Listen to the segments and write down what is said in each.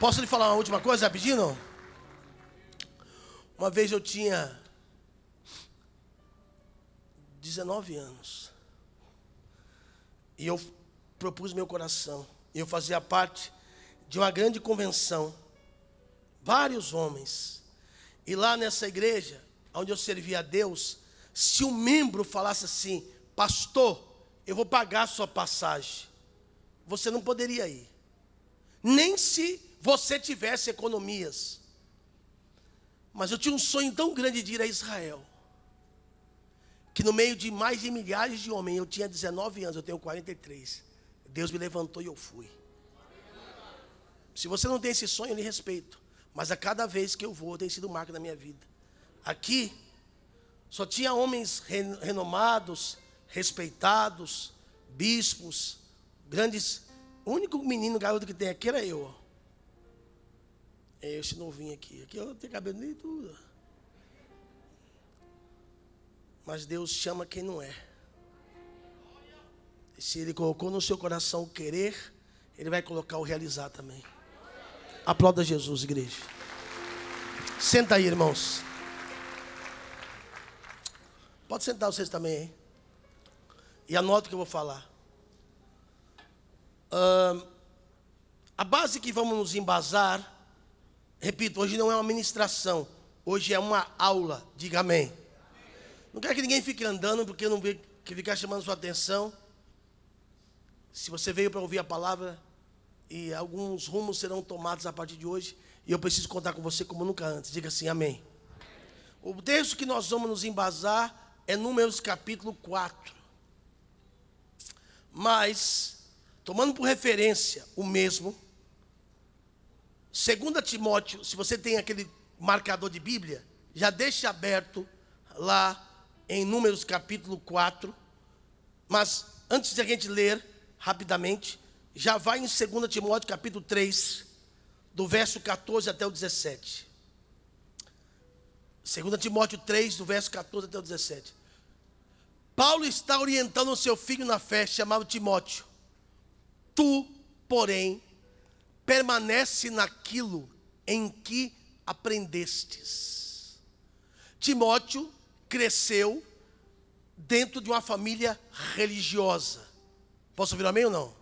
Posso lhe falar uma última coisa rapidinho? Não? Uma vez eu tinha 19 anos. E eu propus meu coração. E eu fazia parte de uma grande convenção. Vários homens. E lá nessa igreja, onde eu servia a Deus, se um membro falasse assim: pastor, eu vou pagar a sua passagem, você não poderia ir. Nem se você tivesse economias. Mas eu tinha um sonho tão grande de ir a Israel, que no meio de mais de milhares de homens, eu tinha 19 anos, eu tenho 43. Deus me levantou e eu fui. Se você não tem esse sonho, eu lhe respeito. Mas a cada vez que eu vou, tem sido marca na minha vida. Aqui, só tinha homens renomados, respeitados, bispos, grandes. O único menino garoto que tem aqui era eu. Ó. É esse novinho aqui. Aqui eu tenho cabelo nem tudo. Mas Deus chama quem não é. E se Ele colocou no seu coração o querer, Ele vai colocar o realizar também. Aplauda Jesus, igreja. Senta aí, irmãos. Pode sentar vocês também, hein? E anota o que eu vou falar. A base que vamos nos embasar, repito, hoje não é uma ministração, hoje é uma aula, diga amém. Não quero que ninguém fique andando, porque eu não vejo que ficar chamando sua atenção. Se você veio para ouvir a palavra, e alguns rumos serão tomados a partir de hoje, e eu preciso contar com você como nunca antes, diga assim, amém. O texto que nós vamos nos embasar é Números capítulo 4. Mas, tomando por referência o mesmo, 2 Timóteo, se você tem aquele marcador de Bíblia, já deixe aberto lá em Números capítulo 4. Mas, antes de a gente ler rapidamente, já vai em 2 Timóteo capítulo 3, do verso 14 até o 17. 2 Timóteo 3, do verso 14 até o 17. Paulo está orientando o seu filho na fé, chamado Timóteo. Tu, porém, permanece naquilo em que aprendestes. Timóteo cresceu dentro de uma família religiosa. Posso ouvir amém ou não?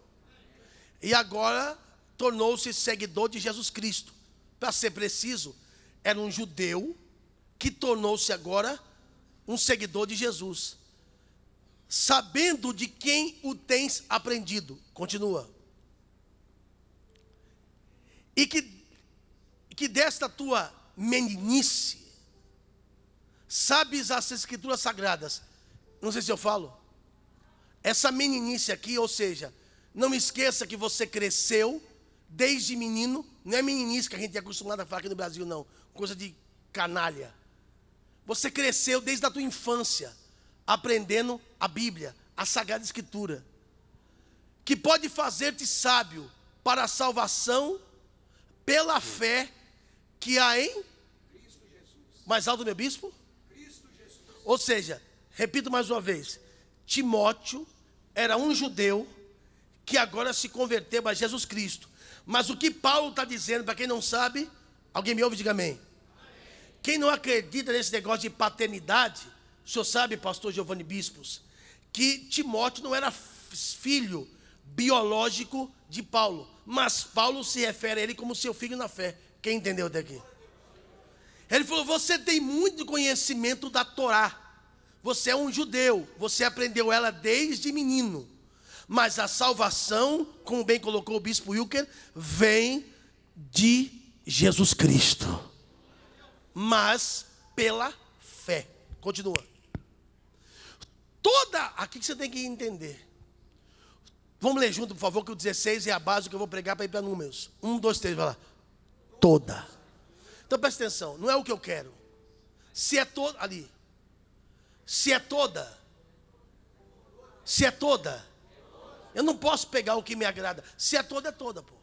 E agora tornou-se seguidor de Jesus Cristo. Para ser preciso, era um judeu que tornou-se agora um seguidor de Jesus. Sabendo de quem o tens aprendido. Continua. E que desta tua meninice sabes as escrituras sagradas. Não sei se eu falo. Essa meninice aqui, ou seja, não esqueça que você cresceu desde menino. Não é meninice que a gente é acostumado a falar aqui no Brasil, não. Coisa de canalha. Você cresceu desde a tua infância, aprendendo a Bíblia, a Sagrada Escritura, que pode fazer-te sábio para a salvação pela fé que há em Cristo Jesus. Mais alto, meu bispo? Cristo Jesus. Ou seja, repito mais uma vez, Timóteo era um judeu que agora se converteu a Jesus Cristo. Mas o que Paulo está dizendo, para quem não sabe, alguém me ouve, diga amém. Amém. Quem não acredita nesse negócio de paternidade, o senhor sabe, pastor Giovanni Bispos, que Timóteo não era filho biológico de Paulo, mas Paulo se refere a ele como seu filho na fé. Quem entendeu até aqui? Ele falou, você tem muito conhecimento da Torá, você é um judeu, você aprendeu ela desde menino, mas a salvação, como bem colocou o bispo Wilker, vem de Jesus Cristo, mas pela fé. Continua. Aqui que você tem que entender. Vamos ler junto, por favor, que o 16 é a base que eu vou pregar para ir para Números. 1, 2, 3, vai lá. Toda. Então presta atenção, não é o que eu quero. Se é toda, ali. Se é toda. Se é toda. Eu não posso pegar o que me agrada. Se é toda, pô.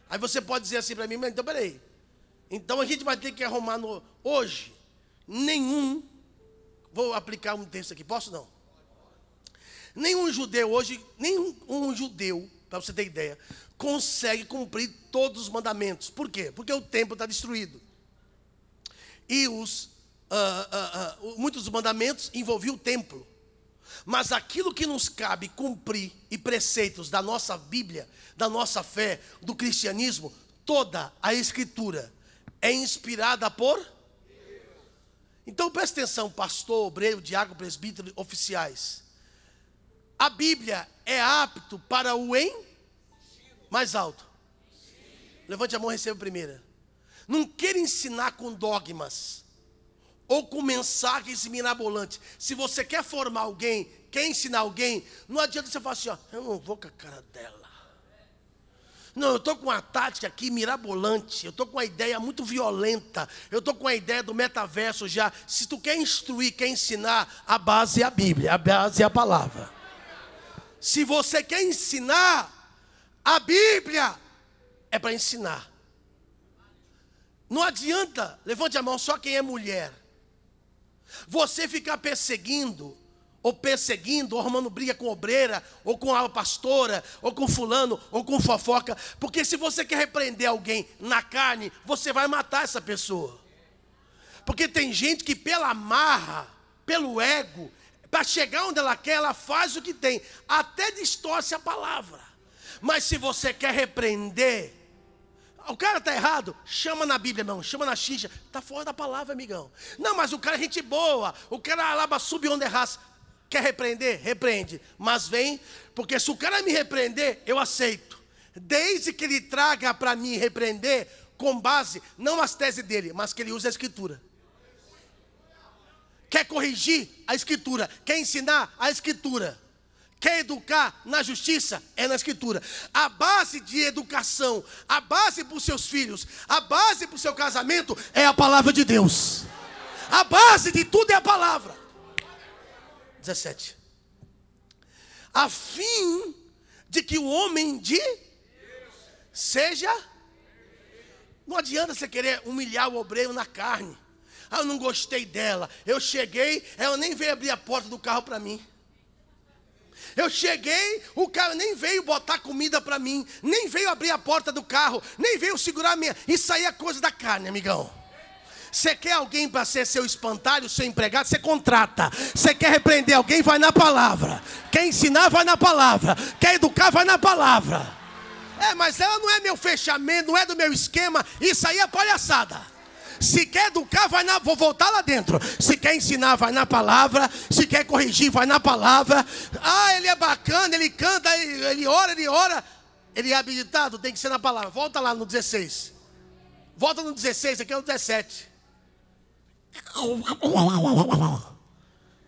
Aí você pode dizer assim para mim, mas então peraí. Então a gente vai ter que arrumar hoje. Vou aplicar um texto aqui, posso não? Nenhum judeu hoje, para você ter ideia, consegue cumprir todos os mandamentos. Por quê? Porque o templo está destruído. E muitos dos mandamentos envolviam o templo. Mas aquilo que nos cabe cumprir e preceitos da nossa Bíblia, da nossa fé, do cristianismo, toda a Escritura é inspirada por Deus. Então preste atenção, pastor, obreiro, diácono, presbítero, oficiais. A Bíblia é apto para o mais alto. Levante a mão e receba a primeira. Não queira ensinar com dogmas ou com mensagens mirabolantes. Se você quer formar alguém, quer ensinar alguém, não adianta você falar assim, ó, eu não vou com a cara dela. Não, eu estou com uma tática aqui mirabolante, eu estou com uma ideia muito violenta, eu estou com a ideia do metaverso já. Se tu quer instruir, quer ensinar, a base é a Bíblia, a base é a palavra. Se você quer ensinar, a Bíblia é para ensinar. Não adianta, levante a mão, só quem é mulher. Você ficar perseguindo, ou arrumando briga com obreira, ou com a pastora, ou com fulano, ou com fofoca. Porque se você quer repreender alguém na carne, você vai matar essa pessoa. Porque tem gente que pela marra, pelo ego, para chegar onde ela quer, ela faz o que tem. Até distorce a palavra. Mas se você quer repreender, o cara está errado, chama na Bíblia, não, chama na xixa, está fora da palavra, amigão. Não, mas o cara é gente boa, o cara alaba sub onde é raça. Quer repreender? Repreende. Mas vem, porque se o cara me repreender, eu aceito. Desde que ele traga para mim repreender, com base, não as teses dele, mas que ele use a Escritura. Quer corrigir? A Escritura. Quer ensinar? A Escritura. Quer educar na justiça? É na Escritura. A base de educação, a base para os seus filhos, a base para o seu casamento é a palavra de Deus. A base de tudo é a palavra. 17. A fim de que o homem de seja. Não adianta você querer humilhar o obreiro na carne. Ah, eu não gostei dela. Eu cheguei, ela nem veio abrir a porta do carro para mim. Eu cheguei, o cara nem veio botar comida para mim, nem veio abrir a porta do carro, nem veio segurar a minha. Isso aí é coisa da carne, amigão. Você quer alguém para ser seu espantalho, seu empregado, você contrata. Você quer repreender alguém, vai na palavra. Quer ensinar, vai na palavra. Quer educar, vai na palavra. Mas ela não é meu fechamento, não é do meu esquema. Isso aí é palhaçada. Se quer educar, vou voltar lá dentro. Se quer ensinar, vai na palavra. Se quer corrigir, vai na palavra. Ah, ele é bacana, ele canta, ele ora. Ele é habilitado, tem que ser na palavra. Volta lá no 16. Volta no 16, aqui é o 17.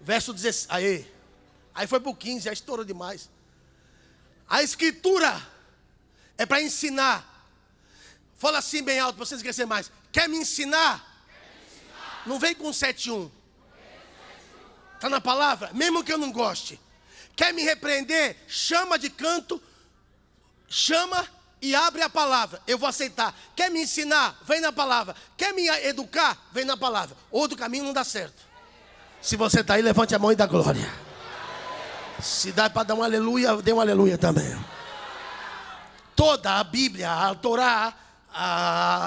Verso 16. Aí foi para o 15, já estourou demais. A Escritura é para ensinar. Fala assim bem alto, para vocês esquecerem mais. Quer me ensinar? Não vem com 7:1. Está na palavra? Mesmo que eu não goste. Quer me repreender? Chama de canto. Chama e abre a palavra. Eu vou aceitar. Quer me ensinar? Vem na palavra. Quer me educar? Vem na palavra. Outro caminho não dá certo. Se você está aí, levante a mão e dá glória. Se dá para dar um aleluia, dê um aleluia também. Toda a Bíblia, a Torá,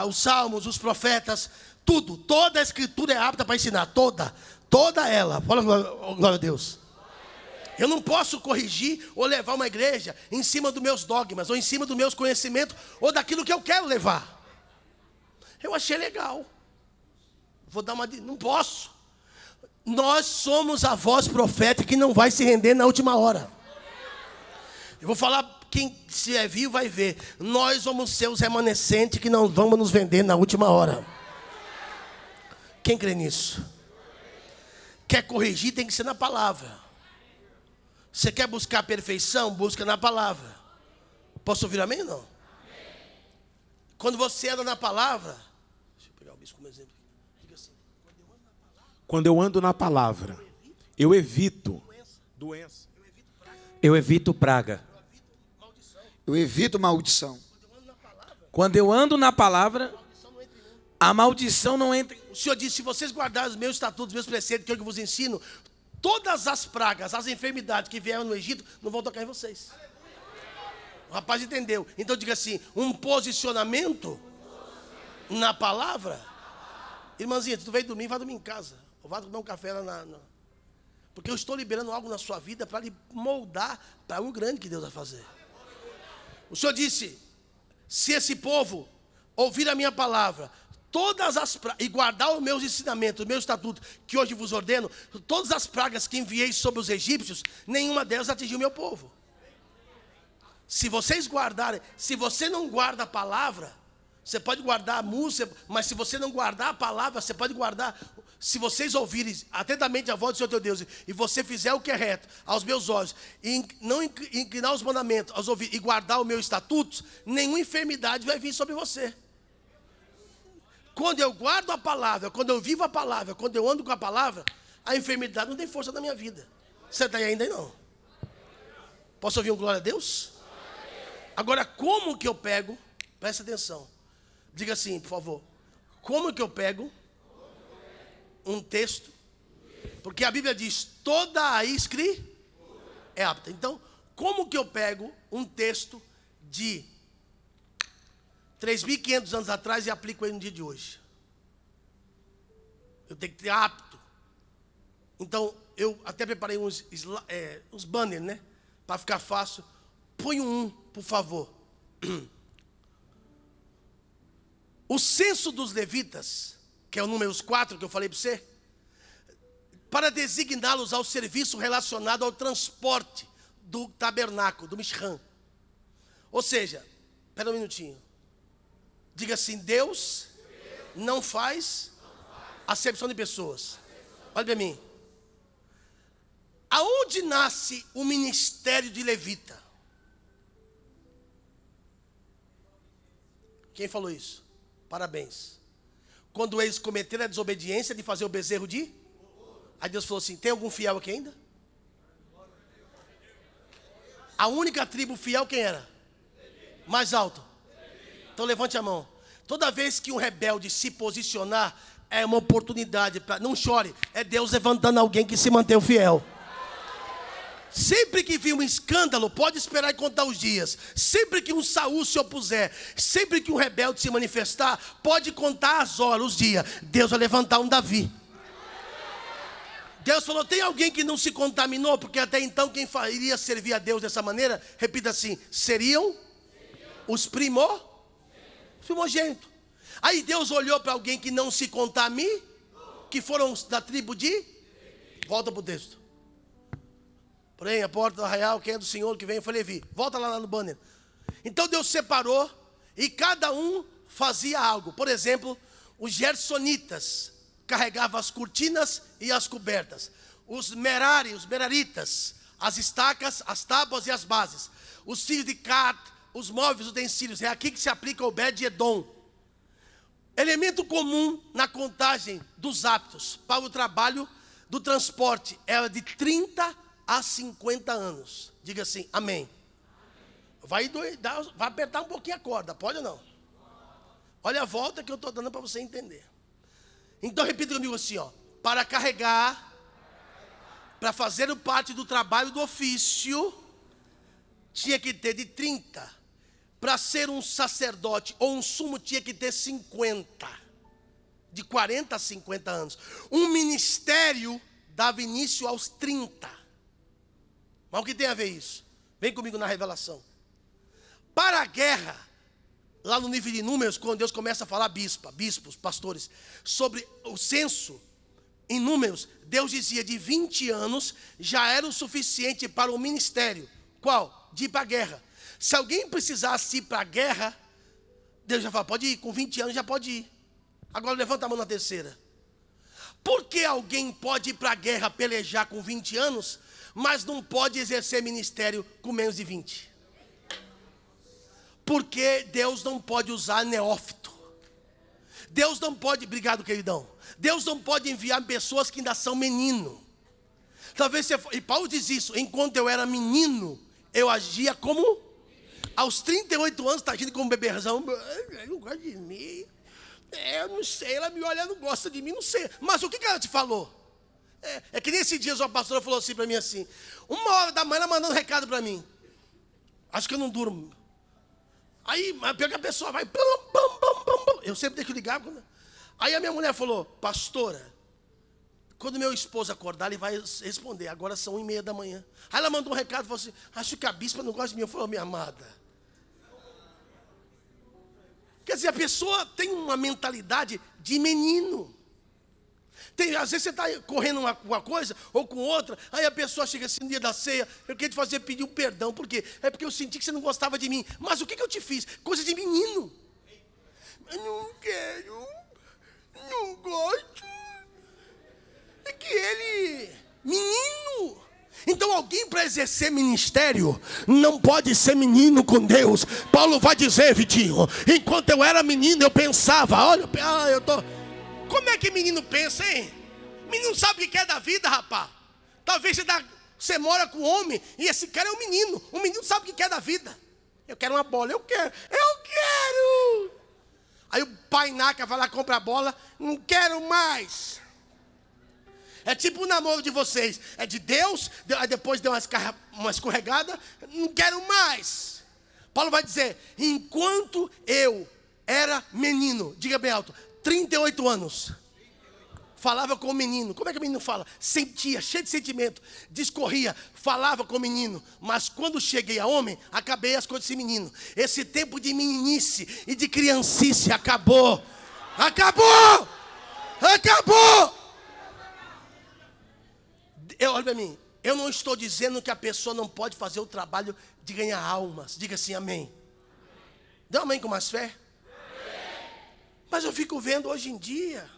os Salmos, os profetas, tudo, toda a Escritura é apta para ensinar, toda ela. Fala glória a Deus. Eu não posso corrigir ou levar uma igreja em cima dos meus dogmas, ou em cima dos meus conhecimentos, ou daquilo que eu quero levar. Eu achei legal. Vou dar uma. Não posso. Nós somos a voz profética que não vai se render na última hora. Eu vou falar. Quem se é vivo vai ver. Nós vamos ser os remanescentes que não vamos nos vender na última hora. Quem crê nisso? Quer corrigir, tem que ser na palavra. Você quer buscar a perfeição? Busca na palavra. Posso ouvir amém ou não? Quando você anda na palavra. Deixa eu pegar o bispo como exemplo. Diga assim. Quando eu ando na palavra, eu evito doença. Eu evito praga. Eu evito maldição. Quando eu ando na palavra, a maldição não entra. O Senhor disse, se vocês guardarem os meus estatutos, os meus preceitos, que eu vos ensino, todas as pragas, as enfermidades que vieram no Egito, não vão tocar em vocês. O rapaz entendeu. Então diga assim, um posicionamento na palavra. Irmãzinha, tu veio dormir, vai dormir em casa. Ou vai tomar um café lá porque eu estou liberando algo na sua vida para lhe moldar para algo grande que Deus vai fazer. O Senhor disse, se esse povo ouvir a minha palavra, e guardar os meus ensinamentos, os meus estatutos, que hoje vos ordeno, todas as pragas que enviei sobre os egípcios, nenhuma delas atingiu o meu povo. Se vocês guardarem, se você não guarda a palavra, você pode guardar a música, mas se você não guardar a palavra, você pode guardar. Se vocês ouvirem atentamente a voz do Senhor teu Deus, e você fizer o que é reto aos meus olhos, e não inclinar os mandamentos aos ouvidos, e guardar os meus estatutos, nenhuma enfermidade vai vir sobre você. Quando eu guardo a palavra, quando eu vivo a palavra, quando eu ando com a palavra, a enfermidade não tem força na minha vida. Você está aí ainda não? Posso ouvir um glória a Deus? Agora, como que eu pego? Presta atenção. Diga assim, por favor. Como que eu pego um texto? Porque a Bíblia diz, toda a escritura é apta. Então, como que eu pego um texto de 3.500 anos atrás e aplico ele no dia de hoje? Eu tenho que ter apto. Então, eu até preparei uns banners, né? Para ficar fácil. Põe um, por favor. O censo dos levitas, que é o número 4 que eu falei para você, para designá-los ao serviço relacionado ao transporte do tabernáculo, do Mishkan. Ou seja, espera um minutinho. Diga assim, Deus não faz acepção de pessoas. Olha para mim. Aonde nasce o ministério de levita? Quem falou isso? Parabéns. Quando eles cometeram a desobediência de fazer o bezerro de... Aí Deus falou assim, tem algum fiel aqui ainda? A única tribo fiel quem era? Mais alto. Então levante a mão. Toda vez que um rebelde se posicionar, é uma oportunidade para... Não chore, é Deus levantando alguém que se mantém fiel. Sempre que vir um escândalo, pode esperar e contar os dias. Sempre que um Saul se opuser, sempre que um rebelde se manifestar, pode contar as horas, os dias. Deus vai levantar um Davi. Deus falou, tem alguém que não se contaminou? Porque até então quem iria servir a Deus dessa maneira, repita assim, seriam os primogênitos. Aí Deus olhou para alguém que não se contaminou, que foram da tribo de... Volta para o texto. Porém, a porta do arraial, quem é do Senhor que vem, foi Levi. Volta lá no banner. Então Deus separou e cada um fazia algo. Por exemplo, os gersonitas carregavam as cortinas e as cobertas. Os meraritas, as estacas, as tábuas e as bases. Os filhos de Cat, os móveis, os utensílios. É aqui que se aplica o Obed-Edom. Elemento comum na contagem dos aptos para o trabalho do transporte era de 30 a 50 anos. Diga assim, amém. Vai apertar um pouquinho a corda, pode ou não? Olha a volta que eu estou dando para você entender. Então repita comigo assim, ó. Para carregar, para fazer parte do trabalho do ofício, tinha que ter de 30. Para ser um sacerdote ou um sumo tinha que ter 50. De 40 a 50 anos. Um ministério dava início aos 30. Mas o que tem a ver isso? Vem comigo na revelação. Para a guerra, lá no nível de números, quando Deus começa a falar bispos, pastores, sobre o censo, em números, Deus dizia de 20 anos já era o suficiente para o ministério. Qual? De ir para a guerra. Se alguém precisasse ir para a guerra, Deus já fala, pode ir, com 20 anos já pode ir. Agora levanta a mão na terceira. Por que alguém pode ir para a guerra pelejar com 20 anos, mas não pode exercer ministério com menos de 20? Porque Deus não pode usar neófito. Deus não pode, obrigado queridão, Deus não pode enviar pessoas que ainda são menino. Talvez você, e Paulo diz isso, enquanto eu era menino, eu agia como, aos 38 anos está agindo como beberzão, ele não gosta de mim, eu não sei, ela me olha, não gosta de mim, não sei, mas o que ela te falou? É que nesse dia uma pastora falou assim para mim assim, 1h da manhã ela mandando um recado para mim, acho que eu não durmo, Aí pega a pessoa, vai. Eu sempre deixo ligar. Aí a minha mulher falou, pastora, quando meu esposo acordar, ele vai responder. Agora são 1h30 da manhã. Aí ela mandou um recado e falou assim, acho que a bispa não gosta de mim. Eu falei, minha amada. Quer dizer, a pessoa tem uma mentalidade de menino. Às vezes você está correndo com uma coisa ou com outra, aí a pessoa chega assim no dia da ceia, eu queria te fazer pedir um perdão, por quê? É porque eu senti que você não gostava de mim. Mas o que eu te fiz? Coisa de menino. Eu não quero, não gosto. É que ele, menino. Então alguém para exercer ministério não pode ser menino com Deus. Paulo vai dizer, Vitinho, enquanto eu era menino eu pensava, olha, eu tô... Como é que menino pensa, hein? Menino sabe o que é da vida, rapaz. Talvez você mora com um homem e esse cara é um menino. O menino sabe o que é da vida. Eu quero uma bola, eu quero. Aí o pai naca vai lá e compra a bola, não quero mais. É tipo o namoro de vocês. É de Deus, aí depois deu uma escorregada, não quero mais. Paulo vai dizer, enquanto eu era menino, diga bem alto, 38 anos, falava com o menino. Como é que o menino fala? Sentia, cheio de sentimento, discorria, falava com o menino. Mas quando cheguei a homem, acabei as coisas desse menino. Esse tempo de meninice e de criancice acabou. Acabou! Olha para mim, eu não estou dizendo que a pessoa não pode fazer o trabalho de ganhar almas. Diga assim, amém. Dá um amém com mais fé. Mas eu fico vendo hoje em dia.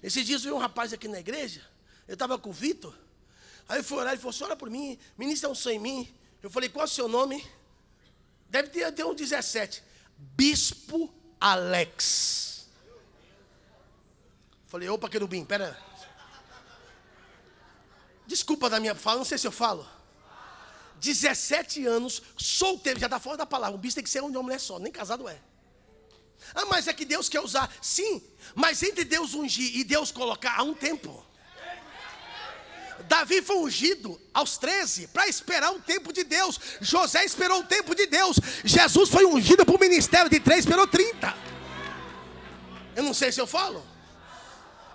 Esses dias veio um rapaz aqui na igreja. Eu estava com o Vitor. Aí eu fui orar, ele falou, ora por mim, ministra um sonho em mim. Eu falei, qual é o seu nome? Deve ter uns 17. Bispo Alex. Falei, opa, querubim, pera. Desculpa da minha fala, não sei se eu falo. 17 anos, solteiro, já está fora da palavra. Um bispo tem que ser um de uma mulher só, nem casado é. Ah, mas é que Deus quer usar. Sim, mas entre Deus ungir e Deus colocar há um tempo. Davi foi ungido aos 13 para esperar o tempo de Deus. José esperou o tempo de Deus. Jesus foi ungido para o ministério de 3, esperou 30. Eu não sei se eu falo.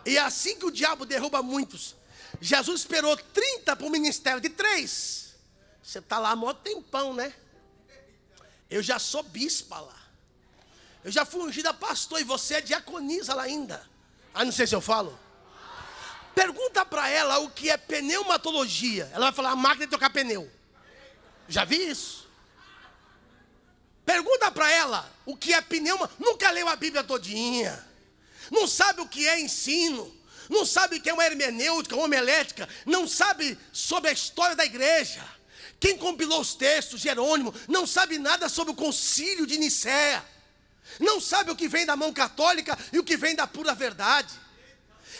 E é assim que o diabo derruba muitos. Jesus esperou 30 para o ministério de 3. Você está lá há mó tempão, né? Eu já sou bispa lá. Eu já fui ungida pastor e você é diaconisa lá ainda. Ah, não sei se eu falo. Pergunta para ela o que é pneumatologia. Ela vai falar, a máquina de trocar pneu. Já vi isso. Pergunta para ela o que é pneuma. Nunca leu a Bíblia todinha. Não sabe o que é ensino. Não sabe o que é uma hermenêutica, uma homilética. Não sabe sobre a história da igreja. Quem compilou os textos, Jerônimo, não sabe nada sobre o concílio de Nicéia. Não sabe o que vem da mão católica e o que vem da pura verdade.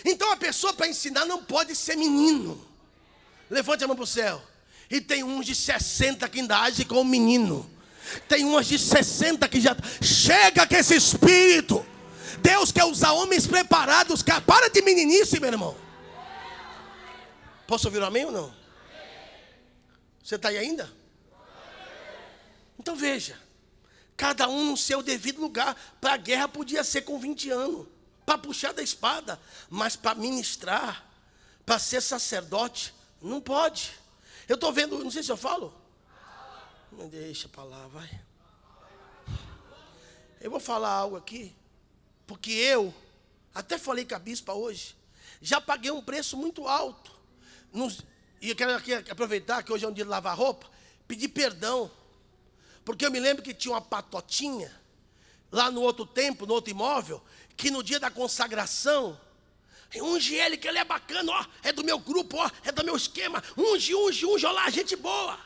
Então a pessoa para ensinar não pode ser menino. Levante a mão para o céu. E tem uns de 60 que ainda agem como menino. Tem umas de 60 que já... Chega com esse espírito. Deus quer usar homens preparados. Para de meninice, meu irmão. Posso ouvir um amém ou não? Você está aí ainda? Então veja. Cada um no seu devido lugar. Para a guerra podia ser com 20 anos. Para puxar da espada. Mas para ministrar, para ser sacerdote, não pode. Eu estou vendo, não sei se eu falo. Não deixa para lá, vai. Eu vou falar algo aqui. Porque eu, até falei com a bispa hoje, já paguei um preço muito alto. E eu quero aqui aproveitar que hoje é um dia de lavar roupa, pedir perdão. Porque eu me lembro que tinha uma patotinha, lá no outro templo, no outro imóvel, que no dia da consagração, unge ele, que ele é bacana, ó, é do meu grupo, ó, é do meu esquema, unge, olá, gente boa.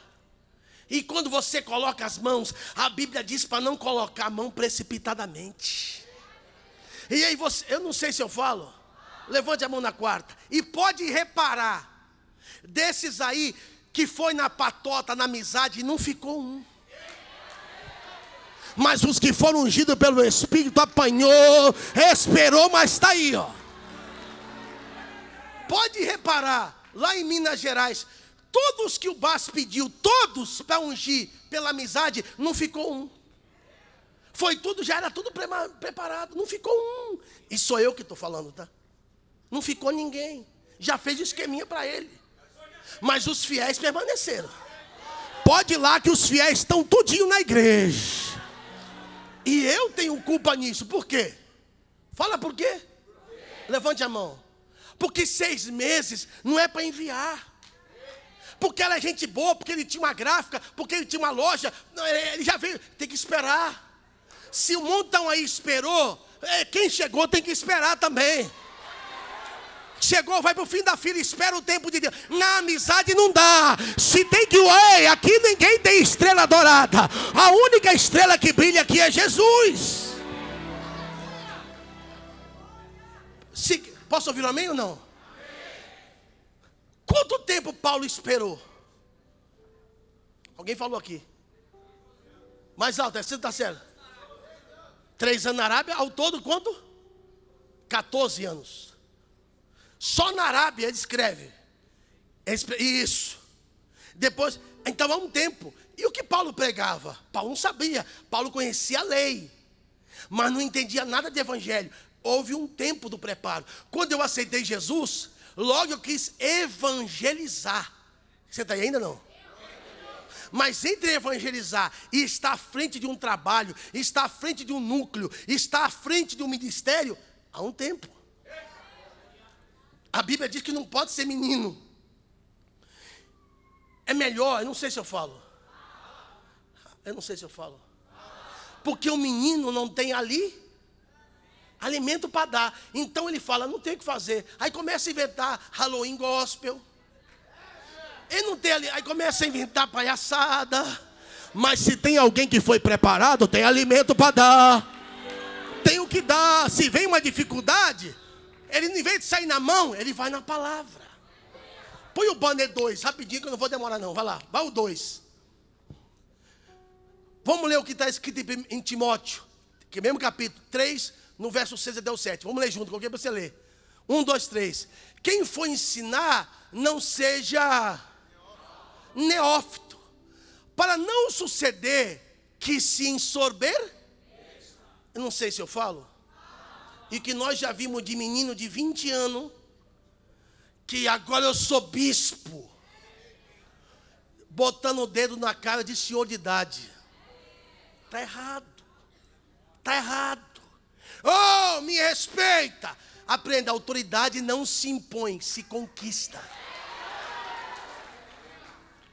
E quando você coloca as mãos, a Bíblia diz para não colocar a mão precipitadamente. E aí você, eu não sei se eu falo, levante a mão na quarta, e pode reparar, desses aí, que foi na patota, na amizade, não ficou um. Mas os que foram ungidos pelo Espírito apanhou, esperou, mas está aí, ó. Pode reparar, lá em Minas Gerais, todos que o BAS pediu, todos para ungir pela amizade, não ficou um. Foi tudo, já era tudo preparado. Não ficou um. E sou eu que estou falando, tá? Não ficou ninguém. Já fez o esqueminha para ele. Mas os fiéis permaneceram. Pode ir lá que os fiéis estão tudinho na igreja. E eu tenho culpa nisso. Por quê? Fala por quê? Levante a mão. Porque 6 meses não é para enviar. Porque ela é gente boa, porque ele tinha uma gráfica, porque ele tinha uma loja. Ele já veio, tem que esperar. Se o montão aí esperou, quem chegou tem que esperar também. Chegou, vai para o fim da fila, espera o tempo de Deus. Na amizade não dá. Se tem que, aqui ninguém tem estrela dourada. A única estrela que brilha aqui é Jesus. Posso ouvir um amém ou não? Quanto tempo Paulo esperou? Alguém falou aqui. Mais alto, você está certo? 3 anos na Arábia, ao todo quanto? 14 anos. Só na Arábia ele escreve. Isso. Depois, então há um tempo. E o que Paulo pregava? Paulo não sabia. Paulo conhecia a lei, mas não entendia nada de evangelho. Houve um tempo do preparo. Quando eu aceitei Jesus, logo eu quis evangelizar. Você está aí ainda não? Mas entre evangelizar e estar à frente de um trabalho, estar à frente de um núcleo, estar à frente de um ministério, há um tempo. A Bíblia diz que não pode ser menino. É melhor, eu não sei se eu falo. Porque o menino não tem ali alimento para dar. Então ele fala, não tem o que fazer. Aí começa a inventar Halloween gospel. Ele não tem ali, aí começa a inventar palhaçada. Mas se tem alguém que foi preparado, tem alimento para dar. Tem o que dar. Se vem uma dificuldade, ele, em vez de sair na mão, ele vai na palavra. Põe o banner 2, rapidinho, que eu não vou demorar não. Vai lá, vai o 2. Vamos ler o que está escrito em Timóteo, que é o mesmo capítulo 3, no verso 6 até o 7. Vamos ler junto, coloquei para você ler. 1, 2, 3. Quem for ensinar, não seja neófito, para não suceder que se ensorber, eu não sei se eu falo, e que nós já vimos de menino de 20 anos, que agora eu sou bispo, botando o dedo na cara de senhor de idade. Está errado. Está errado. Oh, me respeita. Aprenda, a autoridade não se impõe, se conquista.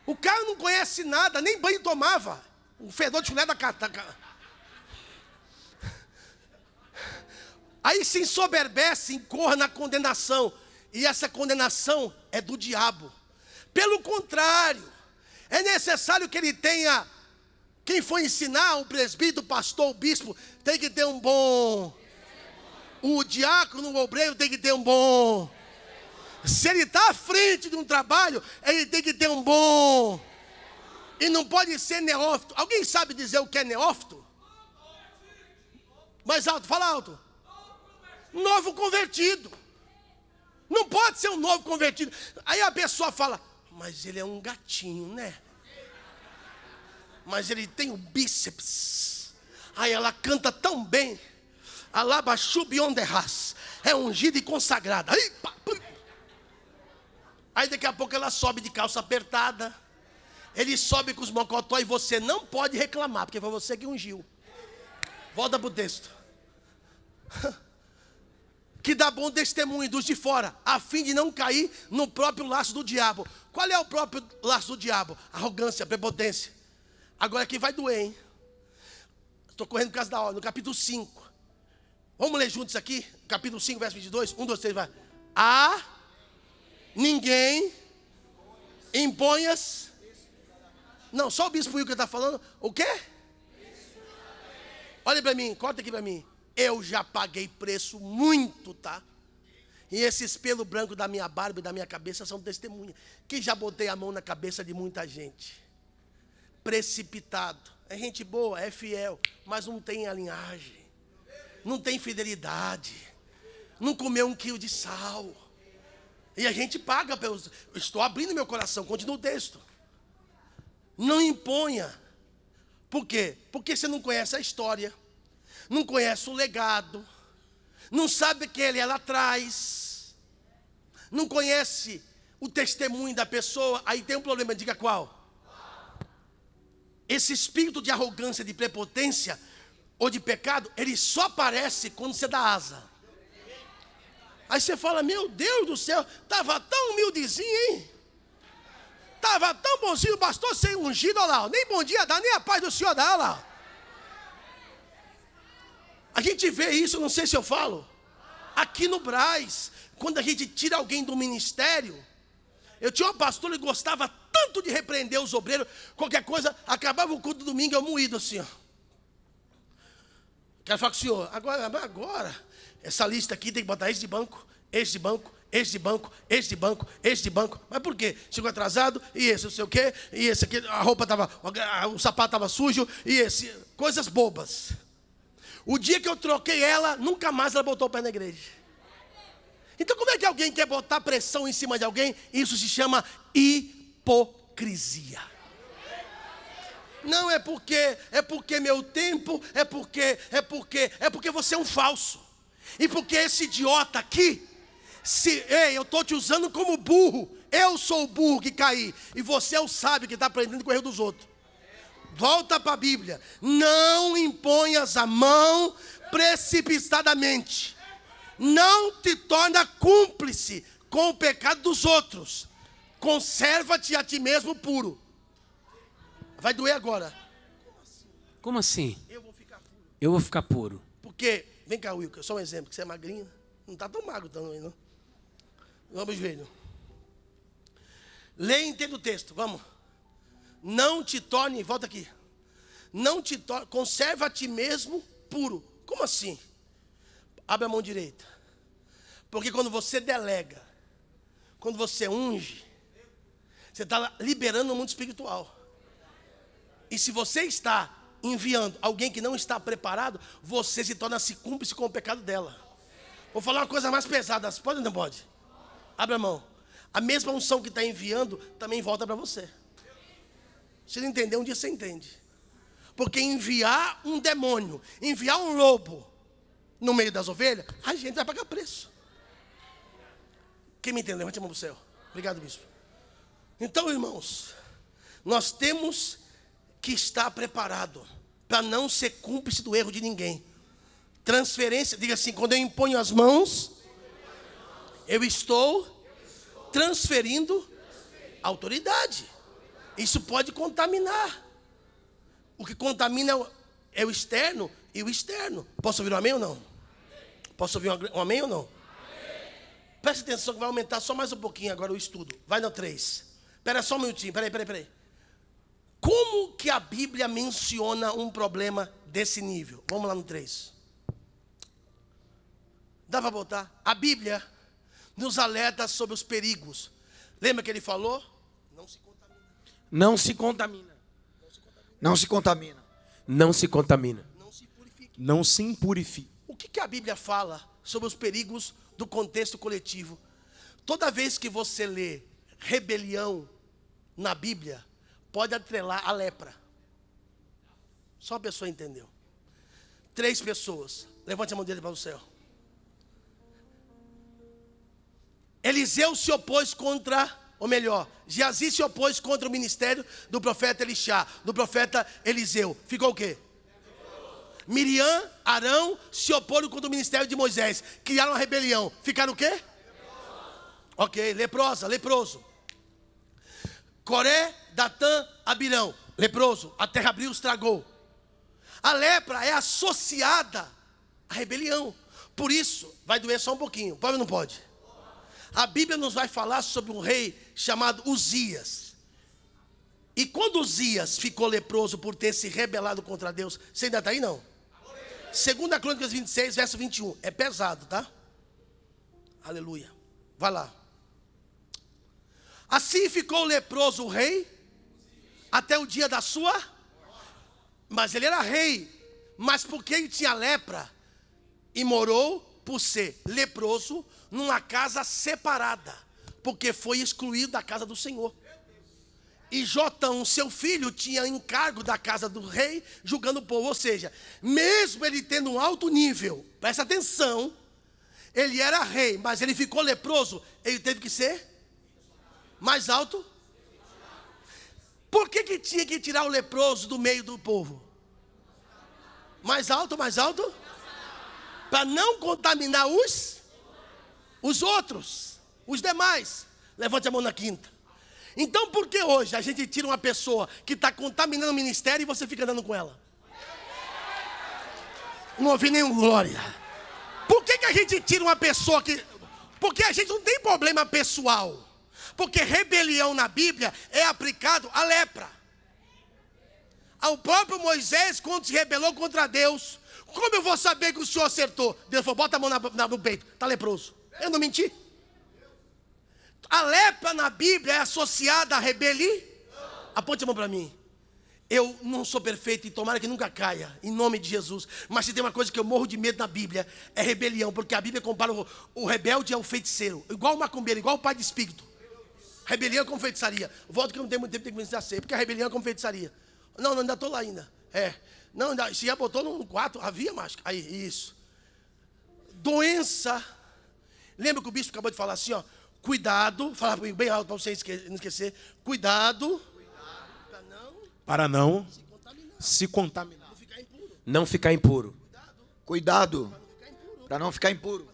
O cara não conhece nada, nem banho tomava. O fedor de chulé da cara. Aí se ensoberbece, incorra na condenação. E essa condenação é do diabo. Pelo contrário, é necessário que ele tenha, quem for ensinar, um presbítero, pastor, o bispo, tem que ter um bom, o diácono, o obreiro tem que ter um bom. Se ele está à frente de um trabalho, ele tem que ter um bom. E não pode ser neófito. Alguém sabe dizer o que é neófito? Mais alto, fala alto. Novo convertido. Não pode ser um novo convertido. Aí a pessoa fala, mas ele é um gatinho, né? Mas ele tem o bíceps. Aí ela canta tão bem. Alabaxubionderras. É ungida e consagrada. Aí daqui a pouco ela sobe de calça apertada. Ele sobe com os mocotó e você não pode reclamar, porque foi você que ungiu. Volta para o texto. Que dá bom testemunho dos de fora, a fim de não cair no próprio laço do diabo. Qual é o próprio laço do diabo? Arrogância, prepotência. Agora aqui vai doer, hein? Estou correndo por causa da hora. No capítulo 5. Vamos ler juntos aqui? Capítulo 5, verso 22. 1, 2, 3, vai. A ninguém imponhas. Não, só o bispo Wilker está falando. O quê? Olha para mim, corta aqui para mim. Eu já paguei preço muito, tá? E esses pelos brancos da minha barba e da minha cabeça são testemunhas. Que já botei a mão na cabeça de muita gente. Precipitado. É gente boa, é fiel, mas não tem a linhagem. Não tem fidelidade. Não comeu 1 quilo de sal. E a gente paga pelos... Estou abrindo meu coração, continua o texto. Não imponha. Por quê? Porque você não conhece a história. não conhece o legado, não sabe quem ele é lá atrás, não conhece o testemunho da pessoa, aí tem um problema, diga qual? Esse espírito de arrogância, de prepotência ou de pecado, ele só aparece quando você dá asa. Aí você fala, meu Deus do céu, estava tão humildezinho, hein? Estava tão bonzinho, bastou ser ungido, olha lá, nem bom dia dá, nem a paz do Senhor dá, olha lá. A gente vê isso, não sei se eu falo, aqui no Brás, quando a gente tira alguém do ministério. Eu tinha um pastor que gostava tanto de repreender os obreiros, qualquer coisa, acabava o culto do domingo, eu moído assim, ó. Quero falar com o senhor, agora, essa lista aqui tem que botar esse de banco, esse de banco, esse de banco, esse de banco, esse de banco. Mas por quê? Chegou atrasado, e esse não sei o quê, e esse aqui, a roupa estava, o sapato estava sujo, e esse, coisas bobas. O dia que eu troquei ela, nunca mais ela botou o pé na igreja. Então como é que alguém quer botar pressão em cima de alguém? Isso se chama hipocrisia. Não é porque meu tempo, é porque você é um falso. E porque esse idiota aqui, eu estou te usando como burro. Eu sou o burro que caí. E você é o sábio que está aprendendo com o erro dos outros. Volta para a Bíblia. Não imponhas a mão precipitadamente. Não te torna cúmplice com o pecado dos outros. Conserva-te a ti mesmo puro. Vai doer agora. Como assim? Eu vou ficar puro. Eu vou ficar puro. Porque, vem cá, Wilker, só um exemplo, que você é magrinho. Não está tão magro também, não. Vamos, joelho. Leia e entenda o texto, vamos. Não te torne, volta aqui. Não te torne, conserva a ti mesmo puro. Como assim? Abre a mão direita. Porque quando você delega, quando você unge, você está liberando o mundo espiritual. E se você está enviando alguém que não está preparado, você se torna-se cúmplice com o pecado dela. Vou falar uma coisa mais pesada. Pode ou não pode? Abre a mão. A mesma unção que está enviando também volta para você. Se não entender, um dia você entende. Porque enviar um demônio, enviar um lobo no meio das ovelhas, a gente vai pagar preço. Quem me entende? Levante a mão para o céu. Obrigado, bispo. Então, irmãos, nós temos que estar preparado para não ser cúmplice do erro de ninguém. Transferência, diga assim, quando eu imponho as mãos, eu estou transferindo autoridade. Isso pode contaminar. O que contamina é o externo e o externo. Posso ouvir um amém ou não? Posso ouvir um amém ou não? Preste atenção que vai aumentar só mais um pouquinho agora o estudo. Vai no 3. Espera só um minutinho, peraí. Como que a Bíblia menciona um problema desse nível? Vamos lá no 3. Dá para botar? A Bíblia nos alerta sobre os perigos. Lembra que ele falou? Não se contamina. Não se contamina. Não se contamina. Não se contamina. Não se purifique. Não se impurifique. O que a Bíblia fala sobre os perigos do contexto coletivo? Toda vez que você lê rebelião na Bíblia, pode atrelar a lepra. Só uma pessoa entendeu. 3 pessoas. Levante a mão dele para o céu. Eliseu se opôs contra, ou melhor, Geazi se opôs contra o ministério do profeta Elixá, do profeta Eliseu. Ficou o quê? Miriam, Arão se oporam contra o ministério de Moisés. Criaram uma rebelião. Ficaram o quê? Ok, leproso. Coré, Datã, Abirão, leproso. A terra abriu, estragou. A lepra é associada à rebelião. Por isso, vai doer só um pouquinho. Pode ou não pode? A Bíblia nos vai falar sobre um rei chamado Uzias. E quando Uzias ficou leproso por ter se rebelado contra Deus, você ainda está aí não? 2 Crônicas 26, verso 21. É pesado, tá? Aleluia. Vai lá. Assim ficou leproso o rei até o dia da sua. Mas ele era rei. Mas porque ele tinha lepra e morou por ser leproso numa casa separada, porque foi excluído da casa do Senhor. E Jotão, seu filho, tinha encargo da casa do rei, julgando o povo. Ou seja, mesmo ele tendo um alto nível, presta atenção, ele era rei, mas ele ficou leproso, ele teve que ser mais alto. Por que tinha que tirar o leproso do meio do povo? Mais alto, mais alto? Para não contaminar os outros, os demais. Levante a mão na quinta. Então por que hoje a gente tira uma pessoa que está contaminando o ministério e você fica andando com ela? Não ouvi nenhum glória. Por que a gente tira uma pessoa que... Porque a gente não tem problema pessoal. Porque rebelião na Bíblia é aplicado à lepra. Ao próprio Moisés, quando se rebelou contra Deus, como eu vou saber que o Senhor acertou? Deus falou, bota a mão no peito, está leproso. Eu não menti. A lepra na Bíblia é associada à rebelião. Aponte a mão para mim. Eu não sou perfeito e tomara que nunca caia, em nome de Jesus. Mas se tem uma coisa que eu morro de medo na Bíblia, é rebelião. Porque a Bíblia compara o rebelde ao feiticeiro. Igual o macumbeiro, igual o pai de espírito. Rebelião é como feitiçaria. Volto que eu não tenho muito tempo, tem que me ensinar a ser. Porque a rebelião é como feitiçaria. Não, ainda estou lá ainda. Não, se já botou no quarto, havia mágica. Aí, isso. Doença. Lembra que o bispo acabou de falar assim, ó. Cuidado, fala bem alto para você não esquecer. Cuidado para não se contaminar. Não ficar impuro. Cuidado para não ficar impuro.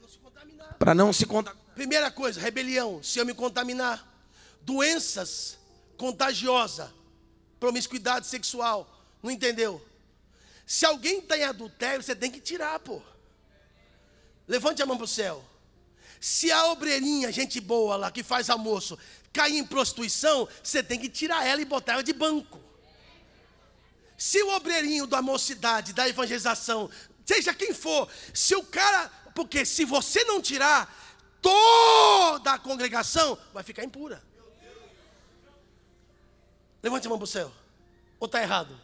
Para não se contaminar. Primeira coisa, rebelião, se eu me contaminar. Doenças contagiosas, promiscuidade sexual. Não entendeu? Se alguém está em adultério, você tem que tirar, pô. Levante a mão para o céu. Se a obreirinha, gente boa lá, que faz almoço, cair em prostituição, você tem que tirar ela e botar ela de banco. Se o obreirinho da mocidade, da evangelização, seja quem for, se o cara... Porque se você não tirar, toda a congregação vai ficar impura. Levante a mão para o céu. Ou está errado?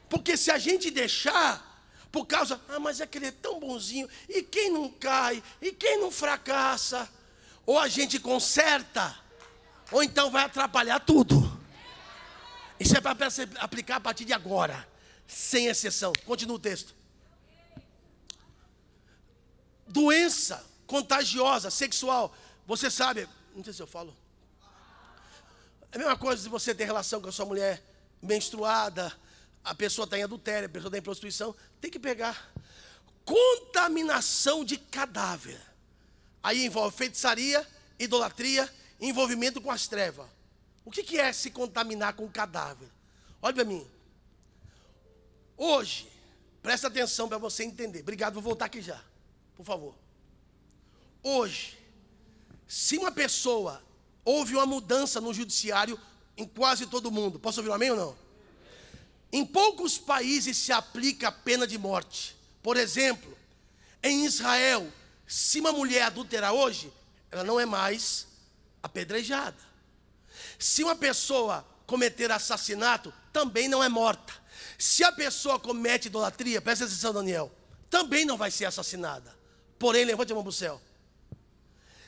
Porque se a gente deixar... Por causa, mas é que ele é tão bonzinho. E quem não cai? E quem não fracassa? Ou a gente conserta, ou então vai atrapalhar tudo. Isso é para aplicar a partir de agora, sem exceção. Continua o texto. Doença contagiosa, sexual. Você sabe, não sei se eu falo. É a mesma coisa se você ter relação com a sua mulher menstruada, a pessoa está em adultério, a pessoa está em prostituição, tem que pegar. Contaminação de cadáver. Aí envolve feitiçaria, idolatria, envolvimento com as trevas. O que é se contaminar com cadáver? Olha para mim. Hoje, presta atenção para você entender. Obrigado, vou voltar aqui já, por favor. Hoje, se uma pessoa houve uma mudança no judiciário em quase todo mundo, posso ouvir um amém ou não? Em poucos países se aplica a pena de morte. Por exemplo, em Israel, se uma mulher adulterar hoje, ela não é mais apedrejada. Se uma pessoa cometer assassinato, também não é morta. Se a pessoa comete idolatria, presta atenção, Daniel, também não vai ser assassinada. Porém, levante a mão para o céu.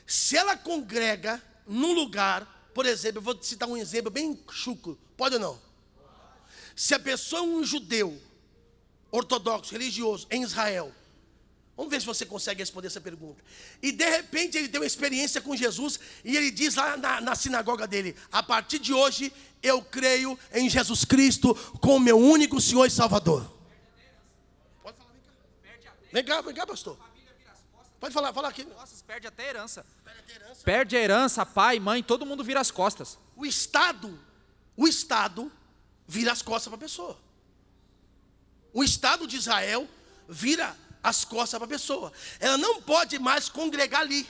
Se ela congrega num lugar, por exemplo, eu vou citar um exemplo bem chucro, pode ou não? Se a pessoa é um judeu, ortodoxo, religioso, em Israel, vamos ver se você consegue responder essa pergunta. E de repente ele tem uma experiência com Jesus, e ele diz lá na sinagoga dele, a partir de hoje eu creio em Jesus Cristo como meu único Senhor e Salvador. Pode falar, vem cá, pastor. Pode falar, fala aqui. Nossa, perde até herança. Perde a herança, pai, mãe, todo mundo vira as costas. O Estado vira as costas para a pessoa. O Estado de Israel vira as costas para a pessoa. Ela não pode mais congregar ali,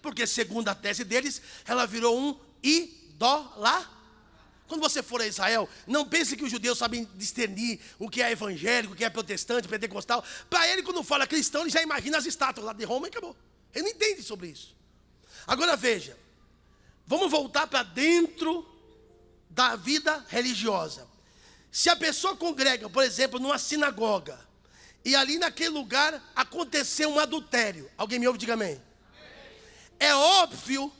porque segundo a tese deles, ela virou um idólatra. Quando você for a Israel, não pense que os judeus sabem discernir o que é evangélico, o que é protestante, pentecostal. Para ele, quando fala cristão, ele já imagina as estátuas lá de Roma e acabou. Ele não entende sobre isso. Agora veja, vamos voltar para dentro da vida religiosa. Se a pessoa congrega, por exemplo, numa sinagoga, e ali naquele lugar aconteceu um adultério, alguém me ouve, diga amém. É óbvio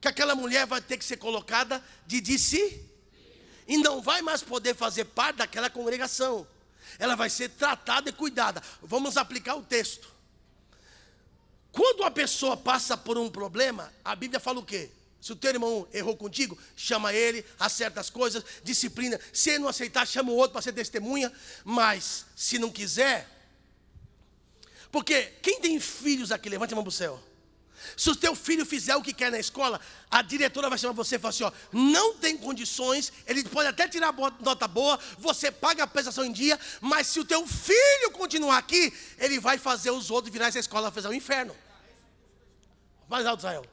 que aquela mulher vai ter que ser colocada de discípulo. e não vai mais poder fazer parte daquela congregação. Ela vai ser tratada e cuidada. Vamos aplicar o texto. Quando uma pessoa passa por um problema, a Bíblia fala o quê? Se o teu irmão errou contigo, chama ele, acerta as coisas, disciplina. Se ele não aceitar, chama o outro para ser testemunha. Mas, se não quiser... Porque quem tem filhos aqui, levante a mão para o céu. Se o teu filho fizer o que quer na escola, a diretora vai chamar você e falar assim, ó, não tem condições, ele pode até tirar nota boa, você paga a prestação em dia, mas se o teu filho continuar aqui, ele vai fazer os outros virar essa escola, fazer um inferno. Mais alto, Israel.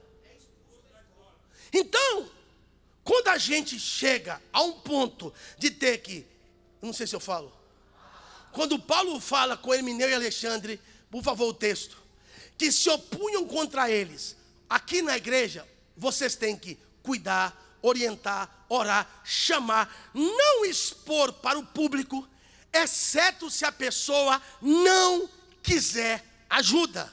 Então, quando a gente chega a um ponto de ter que, não sei se eu falo, quando Paulo fala com Emineu e Alexandre, por favor o texto, que se opunham contra eles, aqui na igreja, vocês têm que cuidar, orientar, orar, chamar, não expor para o público, exceto se a pessoa não quiser ajuda.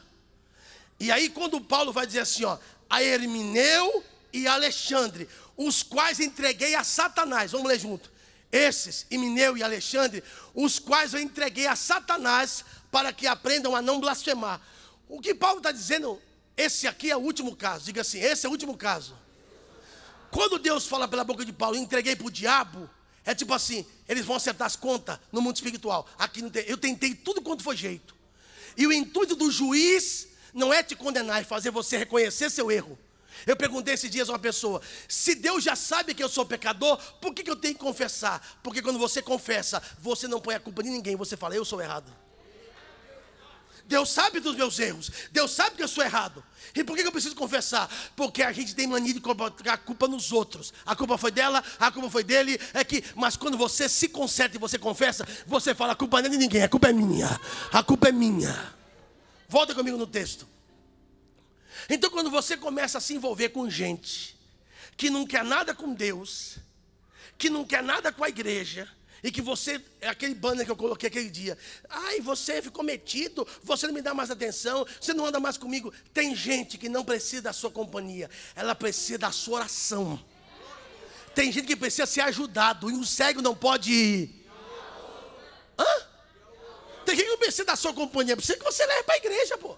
E aí quando Paulo vai dizer assim, ó, a Emineu e Alexandre, os quais entreguei a Satanás, vamos ler junto. Esses, Emineu e Alexandre, os quais eu entreguei a Satanás para que aprendam a não blasfemar. O que Paulo está dizendo, esse aqui é o último caso. Diga assim, esse é o último caso. Quando Deus fala pela boca de Paulo, entreguei para o diabo, é tipo assim, eles vão acertar as contas no mundo espiritual. Aqui não tem, eu tentei tudo quanto foi jeito. E o intuito do juiz não é te condenar, é fazer você reconhecer seu erro. Eu perguntei esses dias a uma pessoa, se Deus já sabe que eu sou pecador, por que eu tenho que confessar? Porque quando você confessa, você não põe a culpa de ninguém, você fala, eu sou errado. Deus sabe dos meus erros, Deus sabe que eu sou errado. E por que eu preciso confessar? Porque a gente tem mania de colocar a culpa nos outros. A culpa foi dela, a culpa foi dele, mas quando você se conserta e você confessa, você fala, a culpa não é de ninguém, a culpa é minha. A culpa é minha. Volta comigo no texto. Então quando você começa a se envolver com gente que não quer nada com Deus, que não quer nada com a igreja, e que você, aquele banner que eu coloquei aquele dia, ai, você ficou metido, você não me dá mais atenção, você não anda mais comigo. Tem gente que não precisa da sua companhia, ela precisa da sua oração. Tem gente que precisa ser ajudado, e um cego não pode ir. Hã? Tem gente que não precisa da sua companhia, precisa que você leve para a igreja, pô.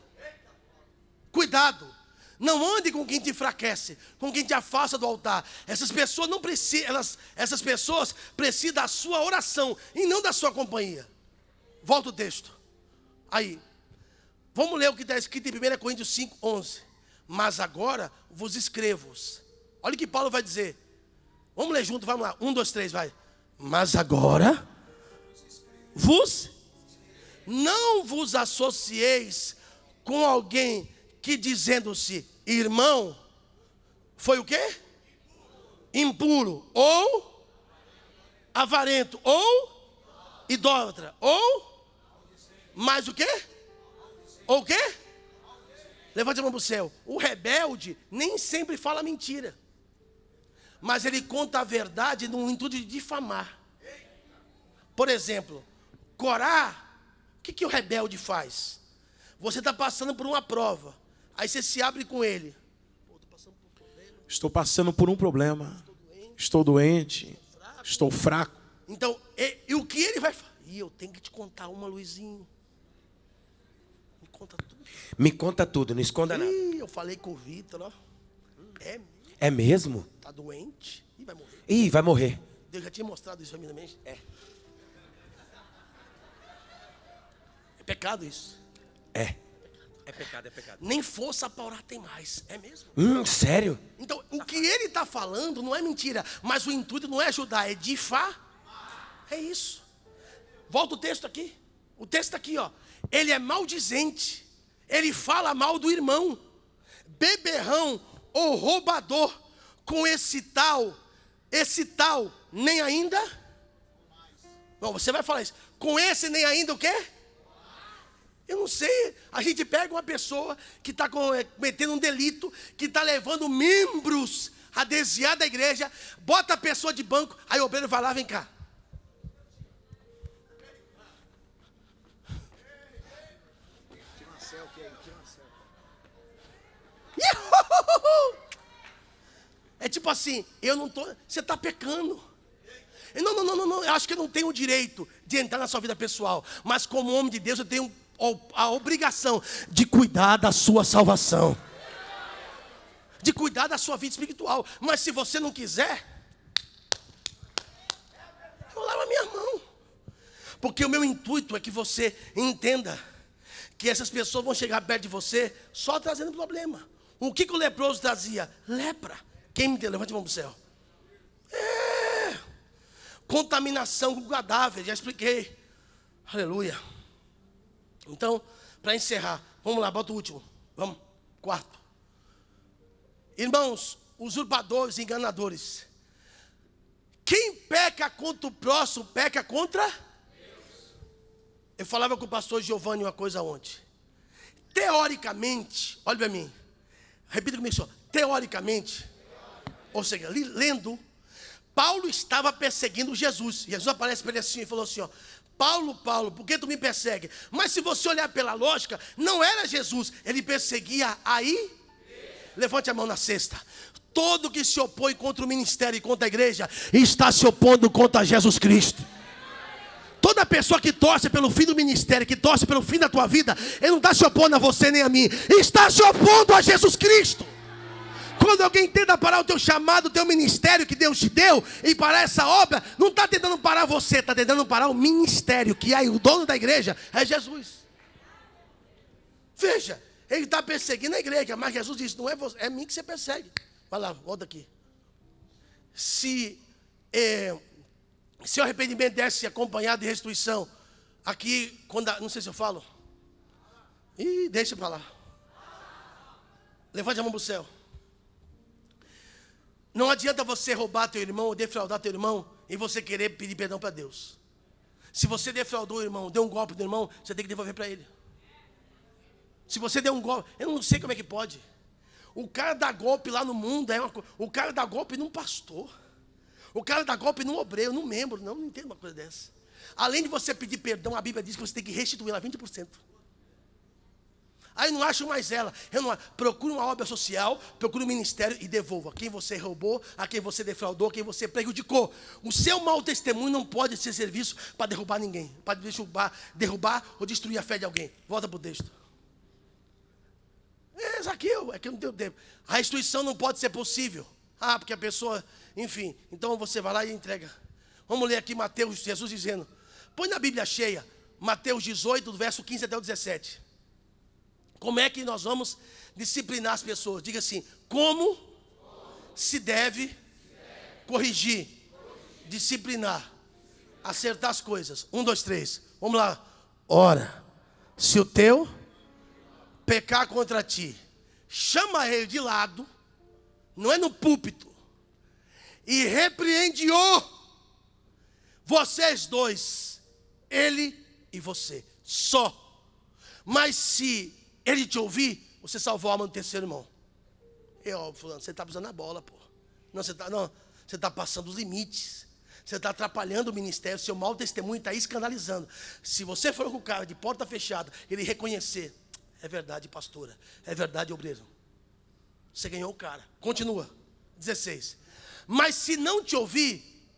Cuidado. Não ande com quem te enfraquece, com quem te afasta do altar. Essas pessoas não precisam, essas pessoas precisam da sua oração e não da sua companhia. Volta o texto. Aí, vamos ler o que está escrito em 1 Coríntios 5, 11. Mas agora vos escrevo-os. Olha o que Paulo vai dizer. Vamos ler junto, vamos lá. 1, 2, 3, vai. Mas agora não vos associeis com alguém que dizendo-se irmão, foi o quê? Impuro, ou avarento, ou idólatra, ou mais o quê? Ou o quê? Levante a mão para o céu. O rebelde nem sempre fala mentira, mas ele conta a verdade no intuito de difamar. Por exemplo, Corá, o que o rebelde faz? Você está passando por uma prova. Aí você se abre com ele. Estou passando por um problema. Estou doente. Estou fraco. Então, e o que ele vai falar? Eu tenho que te contar uma, Luizinho. Me conta tudo. Me conta tudo, não esconda nada. Eu falei com o Vitor, ó. É mesmo? Tá doente. Ih, vai morrer. Ih, vai morrer. Deus já tinha mostrado isso a mim também. É pecado isso. É pecado, é pecado. Nem força para orar tem mais. É mesmo? Sério? Então, o que ele está falando não é mentira, mas o intuito não é ajudar, é difamar. É isso. Volta o texto aqui. O texto aqui, ó. Ele é maldizente. Ele fala mal do irmão. Beberrão ou roubador. Com esse tal, nem ainda. Bom, você vai falar isso. Com esse nem ainda o quê? Eu não sei, a gente pega uma pessoa que está cometendo um delito, que está levando membros a desviar da igreja, bota a pessoa de banco, aí o obreiro vai lá, vem cá. Tira uma selfie aí, tira uma selfie. É tipo assim, eu não estou, você está pecando. Não, eu acho que eu não tenho o direito de entrar na sua vida pessoal. Mas como homem de Deus, eu tenho a obrigação de cuidar da sua salvação, de cuidar da sua vida espiritual. Mas se você não quiser, eu lavo a minha mão. Porque o meu intuito é que você entenda que essas pessoas vão chegar perto de você só trazendo problema. O que o leproso trazia? Lepra. Quem me entendeu? Levante a mão para o céu. Contaminação com cadáver, já expliquei. Aleluia. Então, para encerrar, vamos lá, bota o último. Vamos, quarto. Irmãos, usurpadores e enganadores. Quem peca contra o próximo, peca contra Deus. Eu falava com o pastor Giovanni uma coisa ontem. Teoricamente, olha para mim. Repita comigo só. Teoricamente, ou seja, lendo, Paulo estava perseguindo Jesus. Jesus aparece para ele assim e falou assim, ó: Paulo, Paulo, por que tu me persegue? Mas se você olhar pela lógica, não era Jesus, ele perseguia aí. Levante a mão na cesta. Todo que se opõe contra o ministério e contra a igreja está se opondo contra Jesus Cristo. Toda pessoa que torce pelo fim do ministério, que torce pelo fim da tua vida, ele não está se opondo a você nem a mim, está se opondo a Jesus Cristo. Quando alguém tenta parar o teu chamado, o teu ministério que Deus te deu, e parar essa obra, não está tentando parar você, está tentando parar o ministério, que aí o dono da igreja é Jesus. Veja, ele está perseguindo a igreja, mas Jesus disse, não é você, é mim que você persegue. Vai lá, volta aqui. Se o arrependimento desse acompanhado de restituição, aqui, não sei se eu falo. Ih, deixa para lá. Levante a mão para o céu. Não adianta você roubar teu irmão ou defraudar teu irmão e você querer pedir perdão para Deus. Se você defraudou o irmão, deu um golpe no irmão, você tem que devolver para ele. Se você deu um golpe, eu não sei como é que pode. O cara dá golpe lá no mundo, o cara dá golpe num pastor. O cara dá golpe num obreiro, num membro. Não entendo uma coisa dessa. Além de você pedir perdão, a Bíblia diz que você tem que restituir lá 20%. Aí não acho mais ela. Procure uma obra social, procure um ministério e devolva. Quem você roubou, a quem você defraudou, a quem você prejudicou. O seu mau testemunho não pode ser serviço para derrubar ninguém. Para derrubar ou destruir a fé de alguém. Volta para o texto. Zaqueu, é que eu não tenho tempo. A restituição não pode ser possível. Porque a pessoa, enfim. Então você vai lá e entrega. Vamos ler aqui Mateus, Jesus dizendo. Põe na Bíblia cheia, Mateus 18, do verso 15 até o 17. Como é que nós vamos disciplinar as pessoas? Diga assim, como se deve corrigir, disciplinar, acertar as coisas. 1, 2, 3. Vamos lá. Ora, se o teu pecar contra ti, chama ele de lado, não é no púlpito, e repreende-o, vocês dois, ele e você, só. Mas se ele te ouvir, você salvou a alma do terceiro irmão. Fulano, você está pisando a bola, pô. Você está passando os limites. Você está atrapalhando o ministério, seu mau testemunho está escandalizando. Se você for com o cara de porta fechada, ele reconhecer, é verdade, pastora, é verdade, obreiro, você ganhou o cara. Continua, 16. Mas se não te ouvir,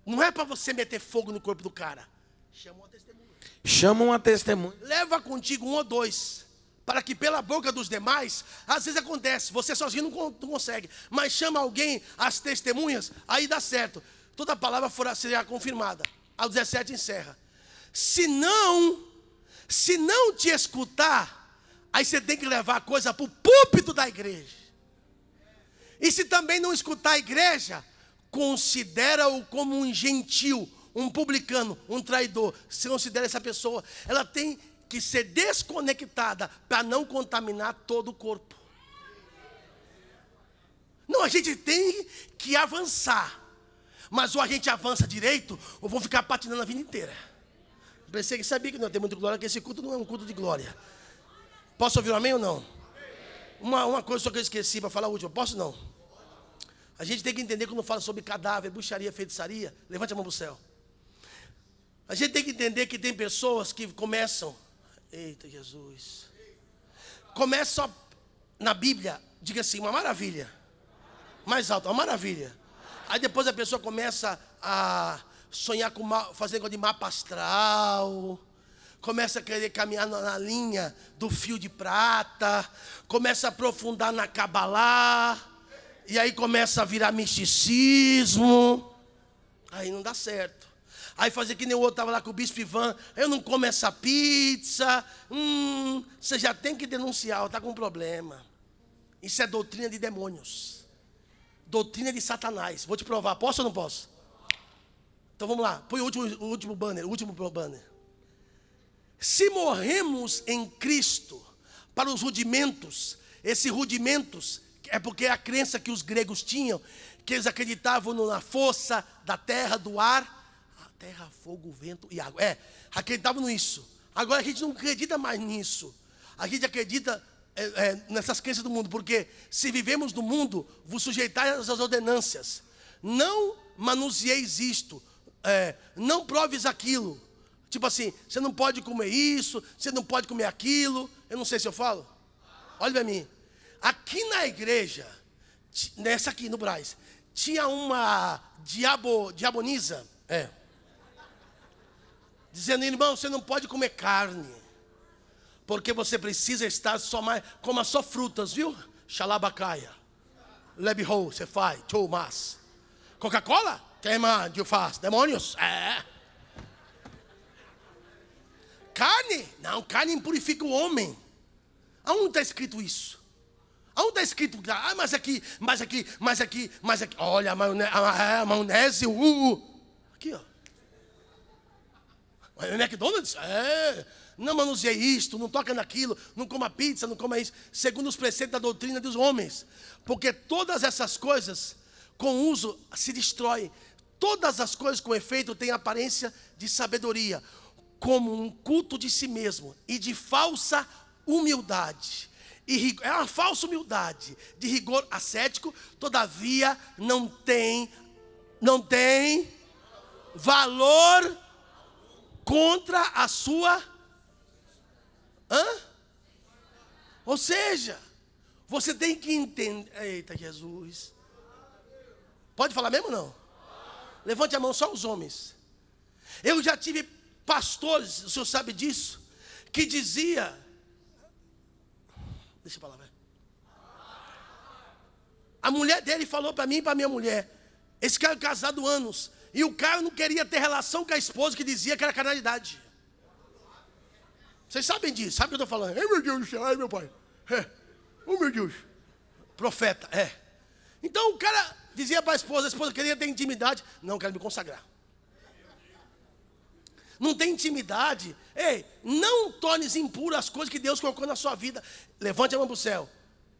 não é para você meter fogo no corpo do cara. Chama uma testemunha. Leva contigo 1 ou 2, para que pela boca dos demais, às vezes acontece, você sozinho não consegue, mas chama alguém, as testemunhas, aí dá certo. Toda palavra será confirmada. Ao 17 encerra. Se não te escutar, aí você tem que levar a coisa para o púlpito da igreja. E se também não escutar a igreja, considera-o como um gentil, um publicano, um traidor. Se considera essa pessoa, ela tem que ser desconectada para não contaminar todo o corpo. Não, a gente tem que avançar. Mas ou a gente avança direito, ou vão ficar patinando a vida inteira. Pensei que sabia que não tem muita glória, que esse culto não é um culto de glória. Posso ouvir um amém ou não? Uma coisa só que eu esqueci para falar a última. Posso não? A gente tem que entender quando fala sobre cadáver, bruxaria, feitiçaria. Levante a mão para o céu. A gente tem que entender que tem pessoas que começam. Eita Jesus. Começam na Bíblia, diga assim, uma maravilha. Mais alto, uma maravilha. Aí depois a pessoa começa a sonhar com fazer negócio de mapa astral, começa a querer caminhar na linha do fio de prata, começa a aprofundar na Cabalá, e aí começa a virar misticismo. Aí não dá certo. Aí fazer que nem o outro estava lá com o bispo Ivan, eu não como essa pizza. Você já tem que denunciar, está com um problema. Isso é doutrina de demônios. Doutrina de Satanás. Vou te provar, posso ou não posso? Então vamos lá, põe o último banner. Se morremos em Cristo para os rudimentos, esses rudimentos é porque é a crença que os gregos tinham, que eles acreditavam na força da terra, do ar, a terra, fogo, vento e água. Acreditavam nisso. Agora a gente não acredita mais nisso. A gente acredita nessas crenças do mundo, porque se vivemos no mundo, vos sujeitais às ordenâncias. Não manuseieis isto, não proves aquilo. Tipo assim, você não pode comer isso, você não pode comer aquilo. Eu não sei se eu falo. Olha para mim. Aqui na igreja, nessa aqui no Brás, tinha uma diabonisa, dizendo, irmão, você não pode comer carne, porque você precisa estar coma só frutas, viu? Xalabacaia, lebihou, você faz, mas Coca-Cola? Queima, eu faço, demônios? Carne? Não, carne impurifica o homem. Aonde está escrito isso? Aonde está escrito? Mas aqui. Olha, a maionese, aqui, ó. McDonald's? Não manuseie isto, não toca naquilo, não coma pizza, não coma isso, segundo os preceitos da doutrina dos homens. Porque todas essas coisas, com uso, se destroem. Todas as coisas com efeito têm aparência de sabedoria, como um culto de si mesmo e de falsa humildade. É uma falsa humildade, de rigor ascético, todavia não tem valor contra a sua. Ou seja, você tem que entender. Eita Jesus. Pode falar mesmo ou não? Levante a mão, só os homens. Eu já tive pastores, o senhor sabe disso, que dizia. Deixa eu falar, velho. A mulher dele falou para mim e para minha mulher. Esse cara é casado anos. E o cara não queria ter relação com a esposa, que dizia que era carnalidade. Vocês sabem disso, sabe o que eu estou falando? Ai meu Deus, ai meu pai. Oh meu Deus. Profeta, Então o cara dizia para a esposa queria ter intimidade. Não, quero me consagrar. Não tem intimidade. Não tornes impuras as coisas que Deus colocou na sua vida. Levante a mão para o céu.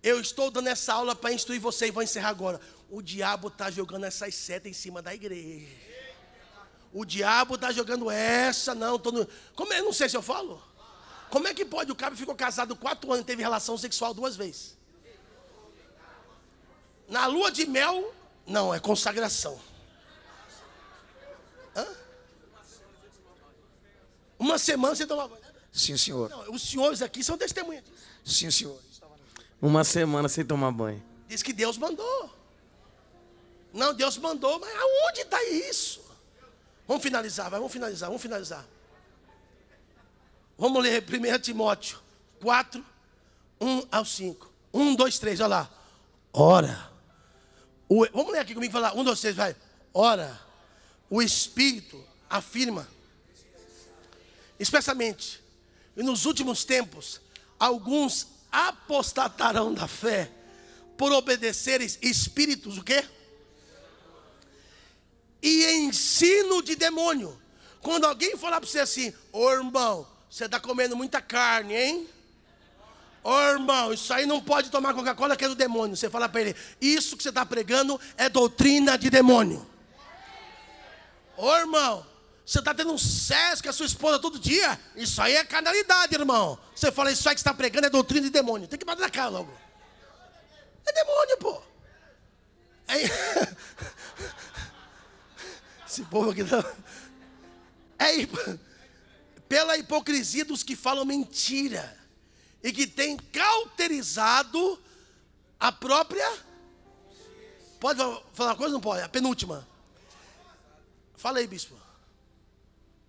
Eu estou dando essa aula para instruir você e vou encerrar agora. O diabo está jogando essas setas em cima da igreja. O diabo está jogando essa, Como eu não sei se eu falo. Como é que pode? O cara ficou casado 4 anos e teve relação sexual 2 vezes. Na lua de mel, não, é consagração. Uma semana você toma banho. Sim, senhor. Não, os senhores aqui são testemunhas disso. Sim, senhor. Uma semana sem tomar banho. Diz que Deus mandou. Não, Deus mandou, mas aonde está isso? Vamos finalizar. Vamos ler 1 Timóteo 4, 1 ao 5. 1, 2, 3, olha lá. Ora. Vamos ler aqui comigo e falar. 1, 2, 3, vai. Ora, o Espírito afirma, especialmente, e nos últimos tempos, alguns apostatarão da fé por obedecerem espíritos, o quê? E ensino de demônio. Quando alguém falar para você assim, irmão, você está comendo muita carne, hein? Irmão, isso aí não pode tomar Coca-Cola, que é do demônio. Você fala para ele, isso que você está pregando é doutrina de demônio. Irmão, você está tendo um sexo com a sua esposa todo dia? Isso aí é carnalidade, irmão. Você fala, isso aí que você está pregando é doutrina de demônio. Tem que bater na cara logo. É demônio, pô. Esse povo aqui não. Pela hipocrisia dos que falam mentira e que têm cauterizado a própria. Pode falar uma coisa ou não pode? A penúltima. Fala aí, bispo.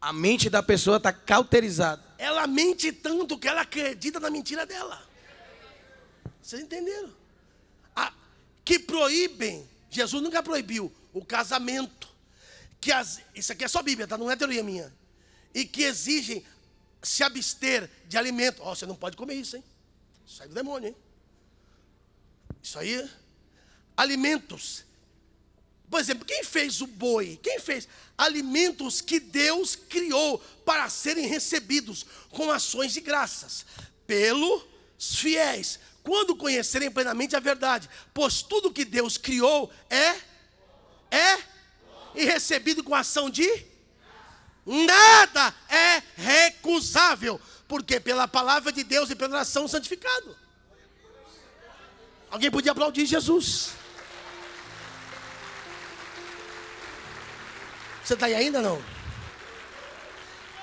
A mente da pessoa está cauterizada. Ela mente tanto que ela acredita na mentira dela. Vocês entenderam? Que proíbem, Jesus nunca proibiu o casamento. Isso aqui é só Bíblia, tá? Não é teoria minha. E que exigem se abster de alimento. Ó, você não pode comer isso, hein? Isso aí é do demônio, hein? Isso aí, alimentos. Por exemplo, quem fez o boi? Quem fez? Alimentos que Deus criou para serem recebidos com ações de graças pelos fiéis, quando conhecerem plenamente a verdade. Pois tudo que Deus criou é e recebido com ação de nada é recusável, porque pela palavra de Deus e pela oração santificado. Alguém podia aplaudir Jesus? Você está aí ainda não?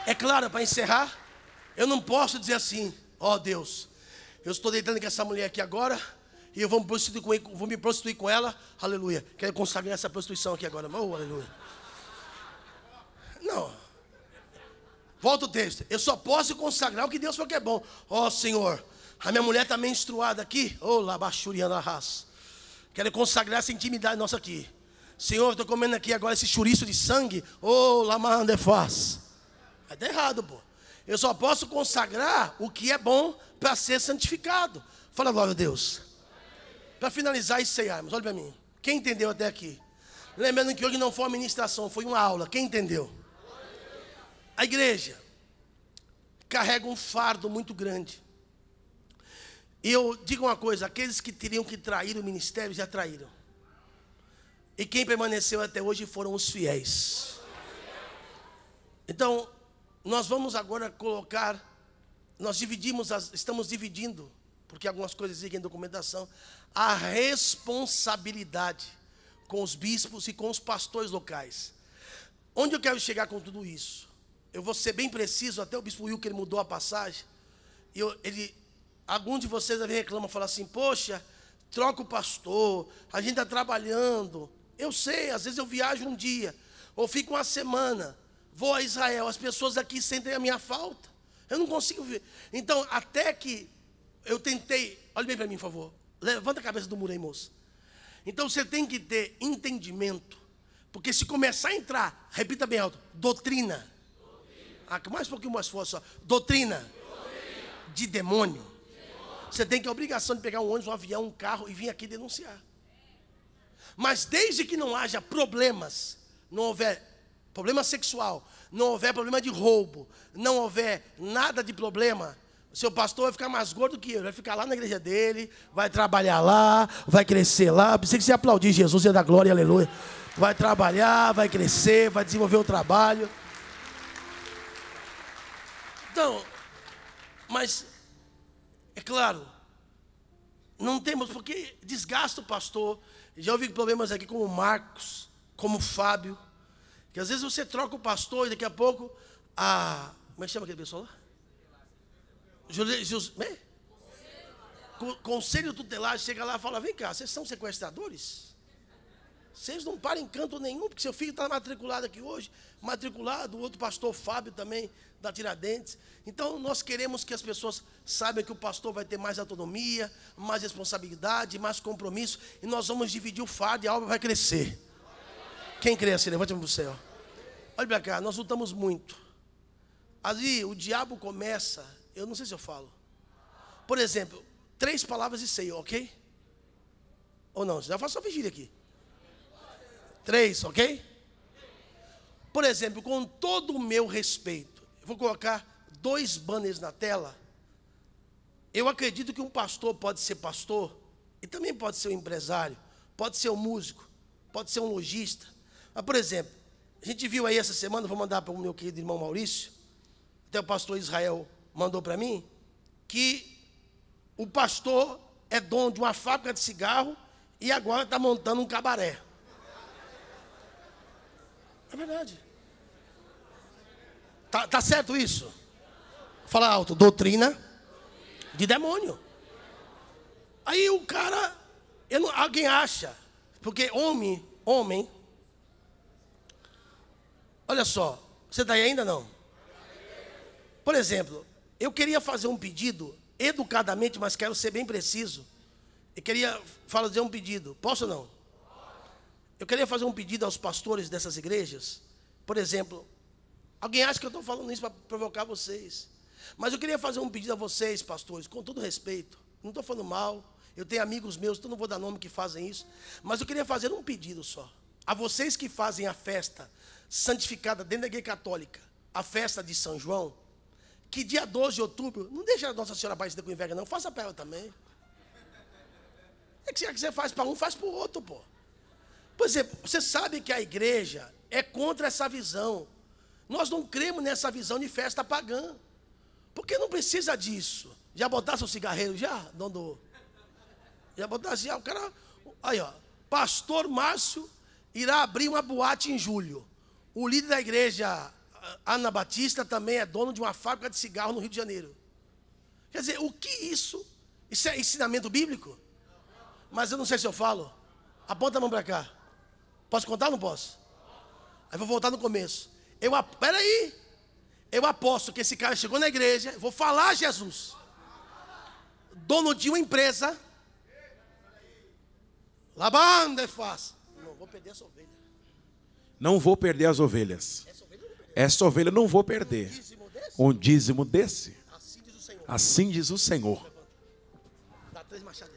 É claro, para encerrar, eu não posso dizer assim: ó Deus, eu estou deitando com essa mulher aqui agora e eu vou me prostituir com ela, aleluia. Quero consagrar essa prostituição aqui agora, oh, aleluia. Não. Volta o texto. Eu só posso consagrar o que Deus falou que é bom. Ó Senhor, a minha mulher está menstruada aqui, oh, labachuriana raça. Quero consagrar essa intimidade nossa aqui. Senhor, eu estou comendo aqui agora esse chouriço de sangue, oh, lamarandefaz. Vai dar errado, pô. Eu só posso consagrar o que é bom para ser santificado. Fala glória a Deus. Para finalizar e ceiarmos, olha para mim. Quem entendeu até aqui? Lembrando que hoje não foi uma ministração, foi uma aula. Quem entendeu? A igreja carrega um fardo muito grande. E eu digo uma coisa: aqueles que teriam que trair o ministério já traíram. E quem permaneceu até hoje foram os fiéis. Então, nós vamos agora colocar, estamos dividindo, porque algumas coisas existem em documentação, a responsabilidade com os bispos e com os pastores locais. Onde eu quero chegar com tudo isso? Eu vou ser bem preciso, até o bispo Wilker mudou a passagem. Algum de vocês reclama, fala assim: poxa, troca o pastor, a gente está trabalhando. Eu sei, às vezes eu viajo um dia, ou fico uma semana, vou a Israel, as pessoas aqui sentem a minha falta. Eu não consigo ver. Então, até que eu tentei, olhe bem para mim, por favor. Levanta a cabeça do muro aí, moço. Então, você tem que ter entendimento, porque se começar a entrar, repita bem alto, doutrina. Mais um pouquinho mais forte só. Doutrina. De demônio. Você tem que a obrigação de pegar um ônibus, um avião, um carro e vir aqui denunciar. Mas desde que não haja problemas, não houver problema sexual, não houver problema de roubo, não houver nada de problema, o seu pastor vai ficar mais gordo que eu, vai ficar lá na igreja dele, vai trabalhar lá, vai crescer lá. Precisa que você aplaudir Jesus e dar glória, aleluia. Vai trabalhar, vai crescer, vai desenvolver o trabalho. Então, mas, é claro, não temos, porque desgasta o pastor. Já ouvi problemas aqui como o Marcos, como o Fábio, que às vezes você troca o pastor e daqui a pouco, como é que chama aquele pessoal lá? Conselho tutelar chega lá e fala: vem cá, vocês são sequestradores? Vocês não param em canto nenhum, porque seu filho está matriculado aqui hoje, matriculado, o outro pastor Fábio também, da Tiradentes. Então, nós queremos que as pessoas saibam que o pastor vai ter mais autonomia, mais responsabilidade, mais compromisso, e nós vamos dividir o fardo e a obra vai crescer. Quem crê assim, levante a mão para o céu. Olha para cá, nós lutamos muito. Ali, o diabo começa, eu não sei se eu falo. Por exemplo, 3 palavras de ceia, ok? Ou não? Já faço só vigília aqui. 3, ok? Por exemplo, com todo o meu respeito, eu vou colocar 2 banners na tela. Eu acredito que um pastor pode ser pastor, e também pode ser um empresário, pode ser um músico, pode ser um lojista. Mas, por exemplo, a gente viu aí essa semana, vou mandar para o meu querido irmão Maurício, até o pastor Israel mandou para mim, que o pastor é dono de uma fábrica de cigarro e agora está montando um cabaré. É verdade. Tá certo isso? Fala alto. Doutrina de demônio. Aí o cara, alguém acha, Porque homem, olha só, você está aí ainda não? Por exemplo, eu queria fazer um pedido, educadamente, mas quero ser bem preciso. Eu queria fazer um pedido, posso ou não? Eu queria fazer um pedido aos pastores dessas igrejas. Por exemplo, alguém acha que eu estou falando isso para provocar vocês. Mas eu queria fazer um pedido a vocês, pastores, com todo respeito. Não estou falando mal, eu tenho amigos meus, então não vou dar nome que fazem isso. Mas eu queria fazer um pedido só. A vocês que fazem a festa santificada dentro da igreja católica, a festa de São João, que dia 12 de outubro, não deixa a Nossa Senhora Aparecida com inveja não, faça para ela também. É que você faz para um, faz para o outro, pô. Por exemplo, você sabe que a igreja é contra essa visão. Nós não cremos nessa visão de festa pagã. Porque não precisa disso. Já botasse o cigarreiro já, dono? Já botasse já, o cara... Aí, ó, pastor Márcio irá abrir uma boate em julho. O líder da igreja, Ana Batista, também é dono de uma fábrica de cigarro no Rio de Janeiro. Quer dizer, o que isso? Isso é ensinamento bíblico? Mas eu não sei se eu falo. Aponta a mão para cá. Posso contar ou não posso? Aí vou voltar no começo. Peraí. Eu aposto que esse cara chegou na igreja, vou falar Jesus. Dono de uma empresa. Labanda faz. Não vou perder essa ovelha. Não vou perder as ovelhas. Essa ovelha eu não vou perder. Um dízimo desse. Assim diz o Senhor. Assim diz o Senhor. Dá 3 machadas.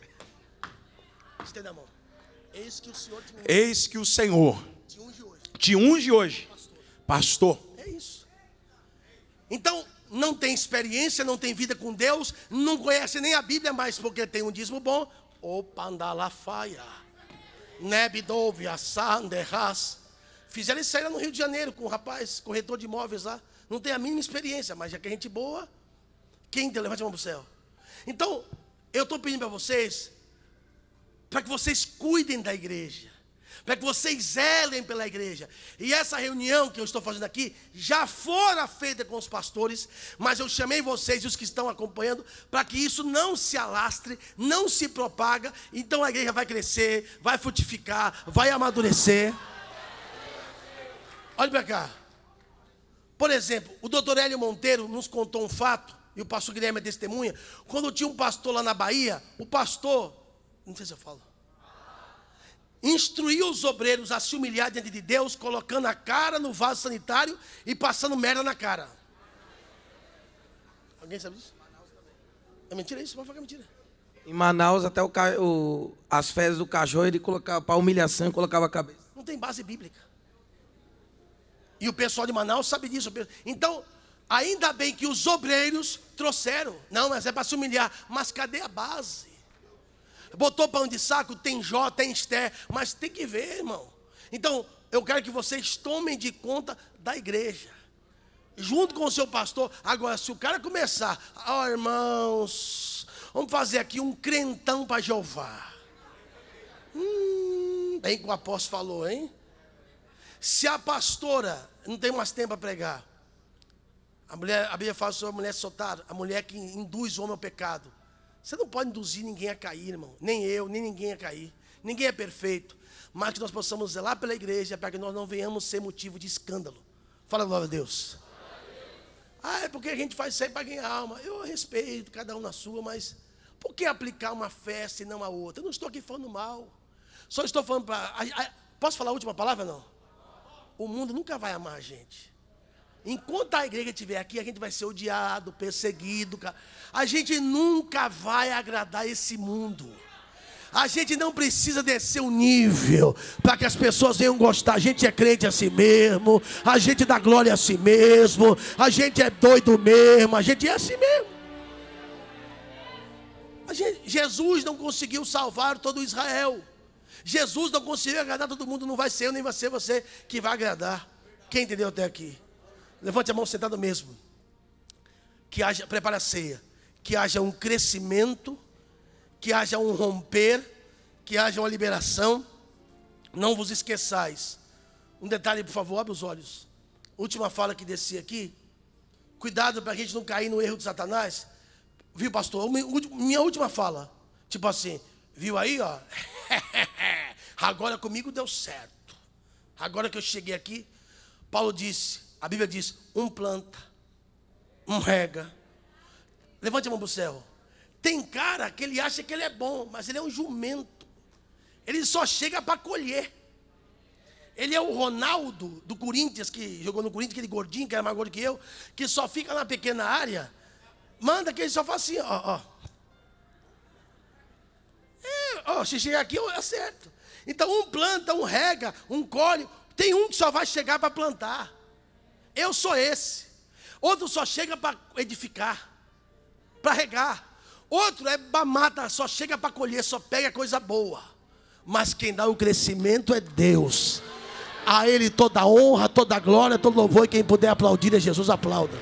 Estenda a mão. Eis que o Senhor Eis que o Senhor te unge hoje. Pastor. É isso. Então, não tem experiência, não tem vida com Deus, não conhece nem a Bíblia, mas porque tem um dízimo bom. Opandalafaia. Nebidovia sanderras. Fizeram isso aí lá no Rio de Janeiro com um rapaz, corretor de imóveis lá. Não tem a mínima experiência, mas já que é gente boa, quem deu? Levante a mão para o céu. Então, eu estou pedindo para vocês, para que vocês cuidem da igreja, para que vocês zelem pela igreja. E essa reunião que eu estou fazendo aqui já fora feita com os pastores, mas eu chamei vocês e os que estão acompanhando para que isso não se alastre, não se propaga. Então a igreja vai crescer, vai frutificar, vai amadurecer. Olha para cá. Por exemplo, o doutor Hélio Monteiro nos contou um fato, e o pastor Guilherme é testemunha. Quando tinha um pastor lá na Bahia, o pastor, não sei se eu falo, instruiu os obreiros a se humilhar diante de Deus, colocando a cara no vaso sanitário e passando merda na cara. Alguém sabe disso? É mentira isso? Pode falar que é mentira. Em Manaus, até as fezes do cachorro, ele colocava para humilhação e colocava a cabeça. Não tem base bíblica. E o pessoal de Manaus sabe disso. Então, ainda bem que os obreiros trouxeram. Não, mas é para se humilhar. Mas cadê a base? Botou pão de saco, tem Jó, tem Esther, mas tem que ver, irmão. Então, eu quero que vocês tomem de conta da igreja, junto com o seu pastor. Agora, se o cara começar, irmãos, vamos fazer aqui um crentão para Jeová. Bem que o apóstolo falou, hein? Se a pastora, não tem mais tempo para pregar, a Bíblia fala sobre a mulher soltada, a mulher que induz o homem ao pecado. Você não pode induzir ninguém a cair, irmão. Nem eu, nem ninguém a cair. Ninguém é perfeito. Mas que nós possamos zelar pela igreja para que nós não venhamos ser motivo de escândalo. Fala glória a Deus. É porque a gente faz isso aí para ganhar alma. Eu respeito cada um na sua, mas por que aplicar uma festa e não a outra? Eu não estou aqui falando mal. Só estou falando para... Posso falar a última palavra, não? O mundo nunca vai amar a gente. Enquanto a igreja estiver aqui, a gente vai ser odiado, perseguido. A gente nunca vai agradar esse mundo. A gente não precisa descer o nível para que as pessoas venham gostar. A gente é crente a si mesmo. A gente dá glória a si mesmo. A gente é doido mesmo. A gente é assim mesmo. Jesus não conseguiu salvar todo Israel. Jesus não conseguiu agradar todo mundo. Não vai ser eu, nem vai ser você que vai agradar. Quem entendeu até aqui? Levante a mão sentado mesmo. Que haja, prepara a ceia. Que haja um crescimento, que haja um romper, que haja uma liberação. Não vos esqueçais. Um detalhe, por favor, abre os olhos. Última fala que desci aqui. Cuidado para a gente não cair no erro de Satanás. Viu, pastor? Minha última fala. Tipo assim, viu aí, ó? Agora comigo deu certo. Agora que eu cheguei aqui, Paulo disse, a Bíblia diz, um planta, um rega. Levante a mão para o céu. Tem cara que ele acha que ele é bom, mas ele é um jumento. Ele só chega para colher. Ele é o Ronaldo do Corinthians, que jogou no Corinthians, aquele gordinho, que era mais gordo que eu, que só fica na pequena área. Manda que ele só faz assim, ó. Se chegar aqui, eu acerto. Então, um planta, um rega, um colhe. Tem um que só vai chegar para plantar. Eu sou esse. Outro só chega para edificar, para regar. Outro é mata, só chega para colher, só pega coisa boa. Mas quem dá o crescimento é Deus. A Ele toda a honra, toda a glória, todo louvor. E quem puder aplaudir a Jesus, aplauda.